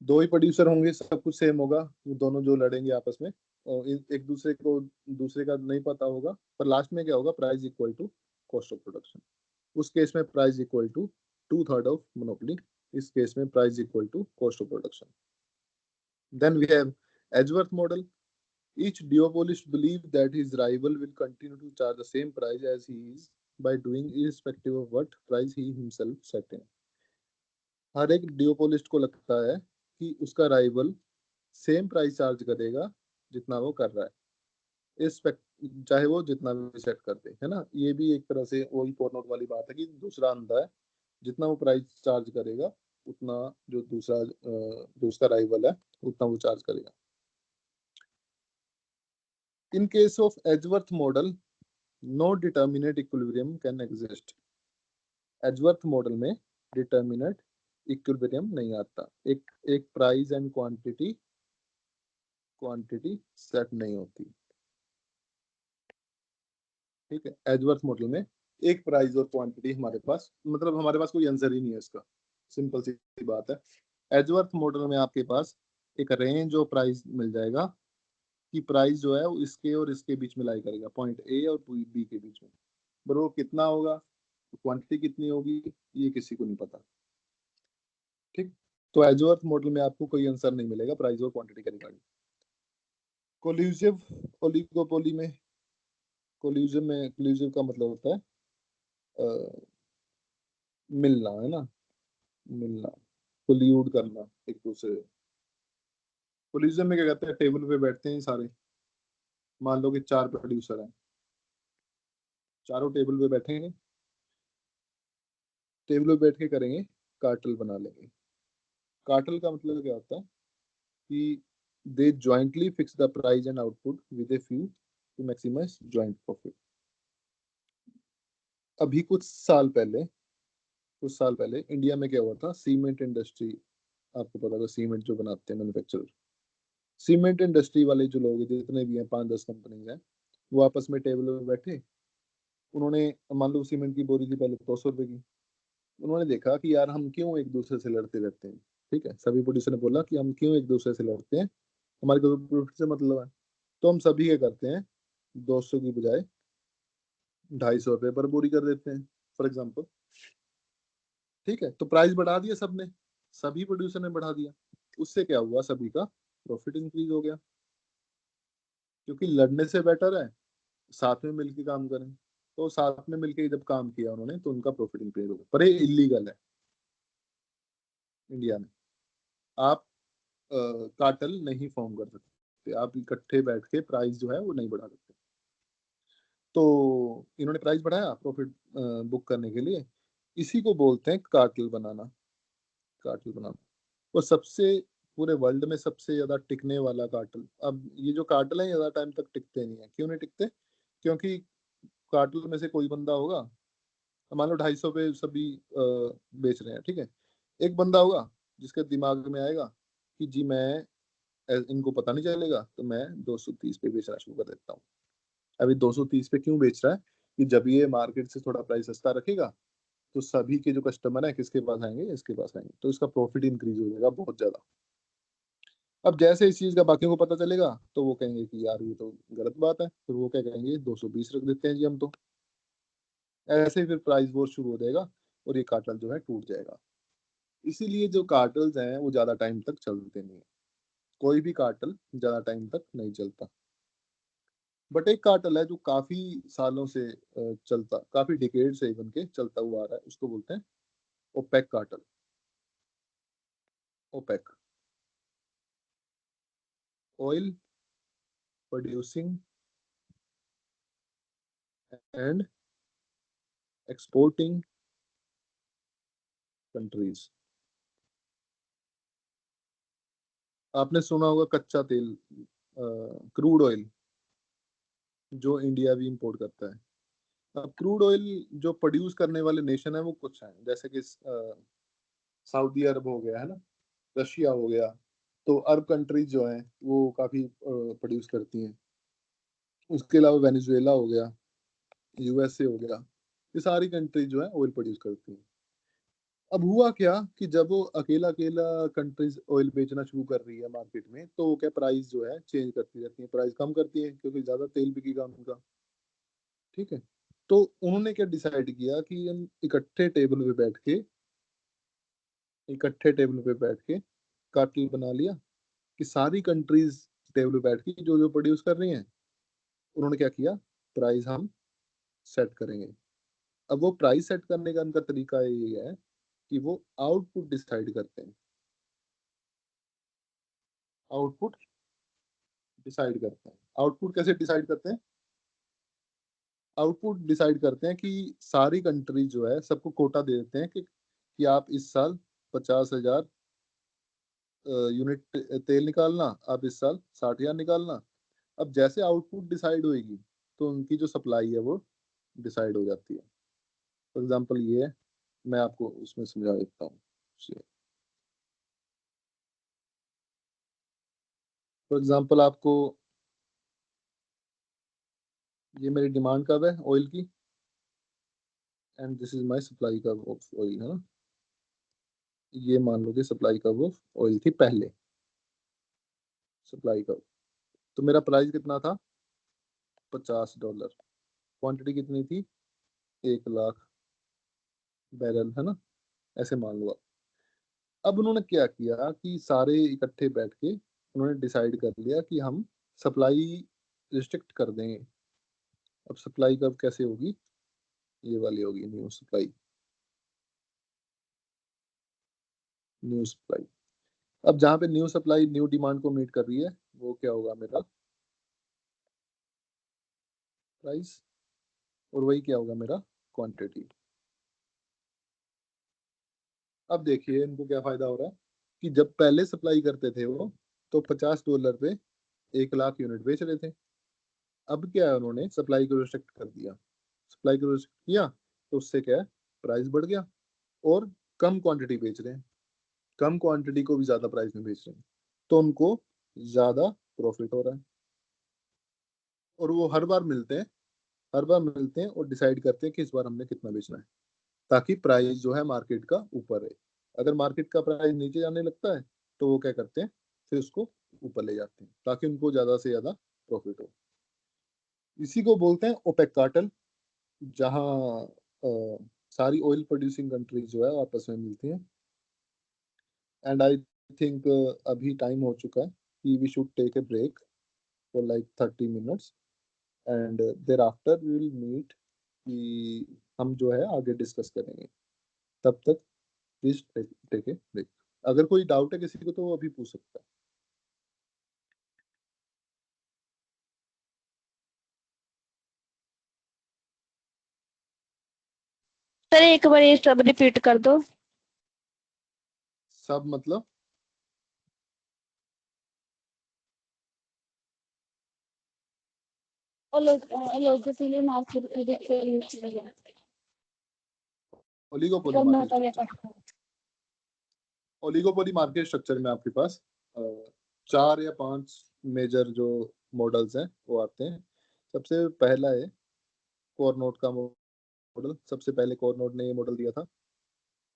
दो ही प्रोड्यूसर होंगे, सब कुछ सेम होगा, वो दोनों जो लड़ेंगे आपस में और एक दूसरे को दूसरे का नहीं पता होगा, पर लास्ट में क्या होगा? Price equal to cost of production. उस केस में price equal to 2/3 of monopoly, इस केस में price equal to cost of production. Then we have Edgeworth model. Each duopolist believes that his rival will continue to charge the same price as he is by doing irrespective of what price he himself set in. हर एक duopolist को लगता है कि उसका राइवल सेम प्राइस चार्ज करेगा जितना वो कर रहा है, चाहे वो जितना भी सेट कर दे, है ना। ये भी एक तरह से वही पोर्नोट वाली बात है कि दूसरा अंधा है, जितना वो प्राइस चार्ज करेगा उतना जो दूसरा राइवल है उतना वो चार्ज करेगा। In case of Edgeworth model, no determinate equilibrium can exist. Edgeworth model में डिटर्मिनेट इक्विलिब्रियम नहीं आता, एक प्राइस एंड क्वांटिटी सेट नहीं होती, ठीक है। एडवर्थ मॉडल में एक प्राइस और क्वांटिटी हमारे पास, मतलब हमारे पास कोई आंसर ही नहीं है इसका, सिंपल सी बात है। एडवर्थ मॉडल में आपके पास एक रेंज ऑफ प्राइस मिल जाएगा कि प्राइस जो है वो इसके और इसके बीच में लाई करेगा, पॉइंट ए और बी के बीच में, पर वो कितना होगा, क्वांटिटी कितनी होगी, ये किसी को नहीं पता, ठीक। तो एडवर्थ मॉडल में आपको कोई आंसर नहीं मिलेगा प्राइस और क्वांटिटी के रिगार्डिंग। कोल्यूसिव ओलिगोपोली में, कोल्यूसिव का मतलब होता है मिलना, है ना, मिलना, कोल्यूड करना एक दूसरे। कोल्यूसिव में क्या कहते हैं, टेबल पे बैठते हैं सारे, मान लो कि 4 प्रोड्यूसर हैं, चारों टेबल पे बैठेंगे, टेबल पे बैठ के करेंगे कार्टेल बना लेंगे। कार्टेल का मतलब क्या होता है कि they jointly fix the price and output with a few to maximise joint profit. अभी कुछ साल पहले इंडिया में क्या हुआ था, सीमेंट इंडस्ट्री, आपको पता होगा सीमेंट जो बनाते हैं मैन्युफैक्चरर, सीमेंट इंडस्ट्री वाले जो लोग जितने भी हैं 5-10 कंपनीज हैं, वो आपस में टेबल पे बैठे, उन्होंने मान लो सीमेंट की बोरी थी पहले 200 रुपए की, उन्होंने देखा कि यार हम क्यों एक दूसरे से लड़ते रहते हैं, ठीक है। सभी प्रोड्यूसर ने बोला कि हम क्यों एक दूसरे से लड़ते हैं, हमारे को प्रॉफिट से मतलब है, तो हम सभी क्या करते हैं, 200 की बजाय 250 रुपए पर बोरी कर देते हैं फॉर एग्जाम्पल, ठीक है। तो प्राइस बढ़ा दिया सबने, सभी प्रोड्यूसर ने बढ़ा दिया, उससे क्या हुआ, सभी का प्रॉफिट इंक्रीज हो गया, क्योंकि लड़ने से बेटर है साथ में मिलकर काम करें। तो साथ में मिलकर जब काम किया उन्होंने तो उनका प्रॉफिट इंक्रीज हो गया, पर ये इलीगल है इंडिया में। आप कार्टेल नहीं फॉर्म कर सकते, आप इकट्ठे बैठ के प्राइस जो है वो नहीं बढ़ा सकते। तो इन्होंने प्राइस बढ़ाया प्रॉफिट बुक करने के लिए, इसी को बोलते हैं कार्टेल बनाना, कार्टेल बनाना। और सबसे पूरे वर्ल्ड में सबसे ज्यादा टिकने वाला कार्टेल, अब ये जो कार्टेल है ज्यादा टाइम तक टिकते नहीं है, क्यों नहीं टिकते, क्योंकि कार्टेल में से कोई बंदा होगा, मान लो 250 पे सभी बेच रहे हैं, ठीक है, एक बंदा होगा जिसके दिमाग में आएगा कि जी मैं इनको पता नहीं चलेगा तो मैं 230 पे बेचना शुरू कर देता हूँ। अभी 230 पे क्यों बेच रहा है, कि जब ये मार्केट से थोड़ा प्राइस सस्ता रखेगा तो सभी के जो कस्टमर है किसके पास आएंगे, इसके पास आएंगे, तो इसका प्रॉफिट इंक्रीज हो जाएगा बहुत ज्यादा। अब जैसे इस चीज का बाकियों को पता चलेगा तो वो कहेंगे कि यार ये तो गलत बात है, फिर वो क्या कहेंगे 220 रख देते हैं जी हम तो, ऐसे ही फिर प्राइस वॉर शुरू हो जाएगा और ये कार्टेल जो है टूट जाएगा। इसीलिए जो कार्टेल्स हैं वो ज्यादा टाइम तक चलते नहीं है, कोई भी कार्टेल ज्यादा टाइम तक नहीं चलता। बट एक कार्टेल है जो काफी सालों से चलता, काफी डिकेड से इवन के चलता हुआ आ रहा है, उसको बोलते हैं OPEC cartel. OPEC, oil producing and exporting countries. आपने सुना होगा कच्चा तेल, क्रूड ऑयल जो इंडिया भी इंपोर्ट करता है। अब क्रूड ऑयल जो प्रोड्यूस करने वाले नेशन है वो कुछ हैं, जैसे कि सऊदी अरब हो गया, है ना, रशिया हो गया, तो अरब कंट्रीज जो हैं वो काफी प्रोड्यूस करती हैं। उसके अलावा वेनेजुएला हो गया, यूएसए हो गया, ये सारी कंट्रीज जो है ऑयल प्रोड्यूस करती हैं। अब हुआ क्या कि जब वो अकेला अकेला कंट्रीज ऑयल बेचना शुरू कर रही है मार्केट में, तो वो क्या प्राइस जो है चेंज करती रहती है, प्राइस कम करती है क्योंकि ज्यादा तेल बिकेगा उनका, ठीक है। तो उन्होंने क्या डिसाइड किया कि हम इकट्ठे टेबल पे बैठ के कार्टेल बना लिया कि सारी कंट्रीज टेबल पे बैठ के जो जो प्रोड्यूस कर रही हैं, उन्होंने क्या किया, प्राइस हम सेट करेंगे। अब वो प्राइस सेट करने का उनका तरीका ये है कि वो आउटपुट डिसाइड करते हैं। आउटपुट डिसाइड करते हैं। आउटपुट कैसे डिसाइड करते हैं? आउटपुट डिसाइड करते हैं कि सारी कंट्री जो है सबको कोटा दे देते हैं कि आप इस साल 50,000 यूनिट तेल निकालना, आप इस साल 60,000 निकालना। अब जैसे आउटपुट डिसाइड होएगी तो उनकी जो सप्लाई है वो डिसाइड हो जाती है। फॉर एग्जांपल ये है, मैं आपको उसमें समझा देता हूँ। फॉर एग्जांपल आपको, ये मेरी डिमांड कब है ऑयल की, and this is my supply कब ऑफ ऑयल, है ना। ये मान लो कि सप्लाई कब ऑफ ऑयल थी पहले, सप्लाई कब, तो मेरा प्राइस कितना था, $50। क्वांटिटी कितनी थी, 1,00,000 बैरल, है ना, ऐसे मान लो आप। अब उन्होंने क्या किया कि सारे इकट्ठे बैठ के उन्होंने डिसाइड कर लिया कि हम सप्लाई रिस्ट्रिक्ट कर देंगे। अब सप्लाई कब कैसे होगी, ये वाली होगी न्यू सप्लाई, न्यू सप्लाई। अब जहाँ पे न्यू सप्लाई न्यू डिमांड को मीट कर रही है, वो क्या होगा, मेरा प्राइस, और वही क्या होगा, मेरा क्वांटिटी। अब देखिए इनको क्या फायदा हो रहा है कि जब पहले सप्लाई करते थे वो, तो $50 पे 1,00,000 यूनिट बेच रहे थे। अब क्या है, उन्होंने सप्लाई को रिस्ट्रिक्ट कर दिया। सप्लाई को रिस्ट्रिक्ट किया तो उससे क्या है, प्राइस बढ़ गया, और कम क्वांटिटी बेच रहे हैं, कम क्वांटिटी को भी ज्यादा प्राइस में बेच रहे हैं, तो उनको ज्यादा प्रॉफिट हो रहा है। और वो हर बार मिलते हैं, हर बार मिलते हैं और डिसाइड करते हैं कि इस बार हमने कितना बेचना है, ताकि प्राइस जो है मार्केट का ऊपर है। अगर मार्केट का प्राइस नीचे जाने लगता है तो वो क्या करते हैं, फिर उसको ऊपर ले जाते हैं, ताकि उनको ज्यादा से ज्यादा प्रॉफिट हो। इसी को बोलते हैं ओपेक कार्टेल, जहाँ सारी ऑयल प्रोड्यूसिंग कंट्रीज जो है आपस में मिलती हैं। एंड आई थिंक अभी टाइम हो चुका है कि we should take a break for like 30 minutes, and thereafter we will meet, कि हम जो है आगे डिस्कस करेंगे। तब तक प्लीज टेक ए ब्रेक। अगर कोई डाउट है किसी को तो वो अभी पूछ सकता है। सर एक बार ये सब रिपीट कर दो। सब मतलब, oligopoly market oligopoly market structure, oligopoly market structure में आपके पास 4 या 5 मेजर जो मॉडल्स हैं वो आते हैं। सबसे पहला है कोरनोट का मॉडल। सबसे पहले कोरनोट ने ये मॉडल दिया था।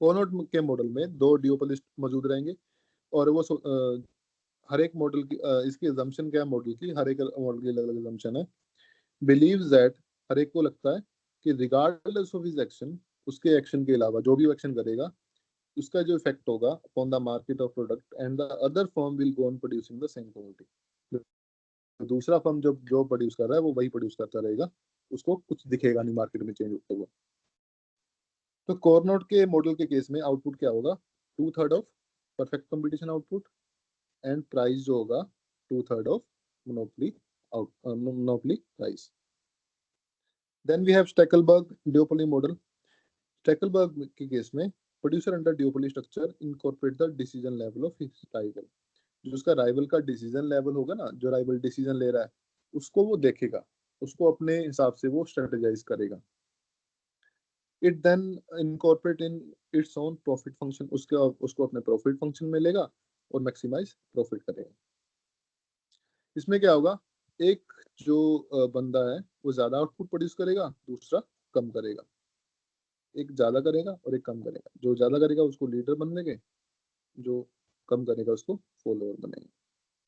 कोरनोट के मॉडल में 2 ड्यूओपोलिस्ट मौजूद रहेंगे, और वो हर एक मॉडल की इसकी अजम्पशन क्या है, मॉडल की, हर एक मॉडल की अलग अलग अजम्पशन है। बिलीव्स दैट, हर एक को लगता है कि रिगार्डलेस ऑफ हिज एक्शन, उसके एक्शन के अलावा जो भी एक्शन करेगा, उसका जो इफेक्ट होगा upon the market of product, and the other firm will go on producing the same quantity. दूसरा फर्म जो जो प्रोड्यूस कर रहा है वो वही प्रोड्यूस करता रहेगा, उसको कुछ दिखेगा नहीं मार्केट में चेंज होता हुआ। तो कोरनोट के मॉडल के केस में आउटपुट क्या होगा, 2/3 of perfect competition output, and price जो होगा 2/3 of monopoly monopoly price. Then we have Stackelberg duopoly model. Stackelberg के केस में producer under duopoly structure incorporate the decision level of his rival. जो उसका राइवल का डिसीजन लेवल होगा ना, जो राइवल डिसीजन ले रहा है उसको वो देखेगा, उसको अपने हिसाब से वो स्ट्रेटेजाइज करेगा। It then incorporate in its own profit function, उसको अपने प्रॉफिट फंक्शन में लेगा और मैक्सिमाइज प्रॉफिट करेगा। इसमें क्या होगा, एक जो बंदा है वो ज्यादा आउटपुट प्रोड्यूस करेगा, दूसरा कम करेगा। एक ज्यादा करेगा और एक कम करेगा। जो ज्यादा करेगा उसको लीडर बनेंगे, जो कम करेगा उसको फॉलोअर बनेंगे।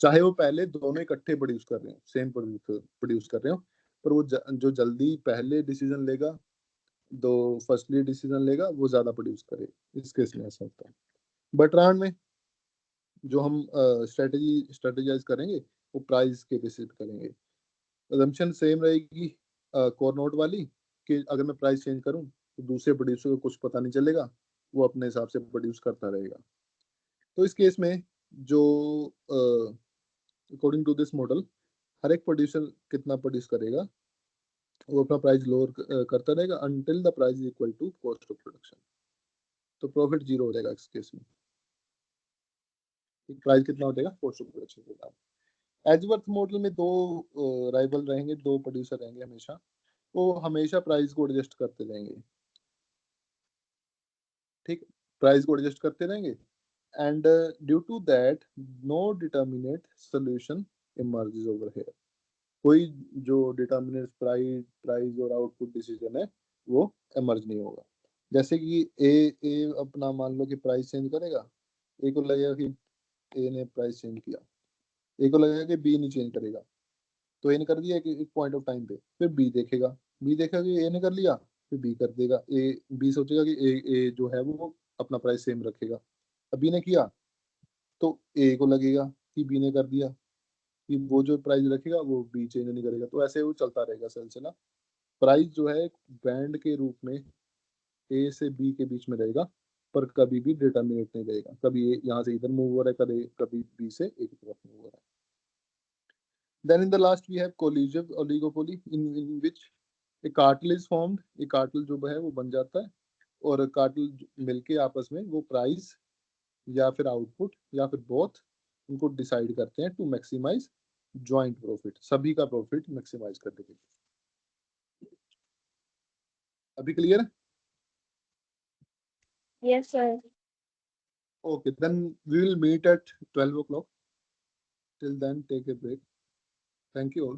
चाहे वो पहले दोनों इकट्ठे प्रोड्यूस कर रहे हो, सेम प्रोड्यूस कर रहे हो, पर वो जो जल्दी पहले डिसीजन लेगा, दो फर्स्टली डिसीजन लेगा, वो ज्यादा प्रोड्यूस करेगा। इस केस में ऐसा होता है। बट राउंड में जो हम स्ट्रेटेजाइज करेंगे वो प्राइस के बेसिस पे करेंगे। assumption सेम रहेगी कोर नोट वाली कि अगर मैं प्राइस चेंज करूं तो दूसरे प्रोड्यूसर को कुछ पता नहीं चलेगा, वो अपने हिसाब से प्रोड्यूस करता रहेगा। तो इस केस में जो अकॉर्डिंग टू दिस मॉडल हर एक प्रोड्यूसर कितना प्रोड्यूस करेगा वो अपना प्राइस लोअर करता रहेगा until the price is equal to cost of production. तो प्रॉफिट जीरो हो जाएगा इस केस में। प्राइस कितना हो जाएगा कॉस्ट ऑफ प्रोडक्शन के बाद। एजवर्थ मॉडल में दो राइवल रहेंगे, दो प्रोड्यूसर रहेंगे हमेशा, वो हमेशा प्राइस को एडजस्ट करते रहेंगे। ठीक, प्राइस को एडजस्ट करते रहेंगे and due to that no determinate solution emerges over here. कोई जो डिटर्मिनेट प्राइस और आउटपुट डिसीजन है वो इमर्ज नहीं होगा। जैसे कि ए अपना मान लो कि प्राइस चेंज करेगा, ए को लगेगा कि ए ने प्राइस चेंज किया, ए को लगेगा कि बी नहीं चेंज करेगा, तो ए ने कर दिया एक पॉइंट ऑफ टाइम पे, फिर बी देखेगा कि ए ने कर लिया, फिर बी कर देगा। बी सोचेगा कि ए जो है वो अपना प्राइस सेम रखेगा, अब बी ने किया तो ए को लगेगा कि बी ने कर दिया, कि वो जो प्राइस रखेगा वो बी चेंज नहीं करेगा। तो ऐसे वो चलता रहेगा सिलसिला। प्राइस जो है बैंड के रूप में ए से बी के बीच में रहेगा, पर कभी भी डिटर्मिनेट नहीं रहेगा। कभी ए यहाँ से इधर मूव हो रहा है, कभी बी से ए की तरफ मूव हो रहा है। Then in the last we have collusive oligopoly in which a cartel is formed। एक कार्टेल जो है वो बन जाता है और कार्टेल मिलके आपस में वो प्राइस या फिर आउटपुट या फिर बोथ उनको डिसाइड करते हैं टू मैक्सिमाइज जॉइंट प्रॉफिट, सभी का प्रॉफिट मैक्सिमाइज करने के लिए। अभी क्लियर है? Yes, sir. Okay, then we will meet at 12 o'clock. Till then, take a break. Thank you all.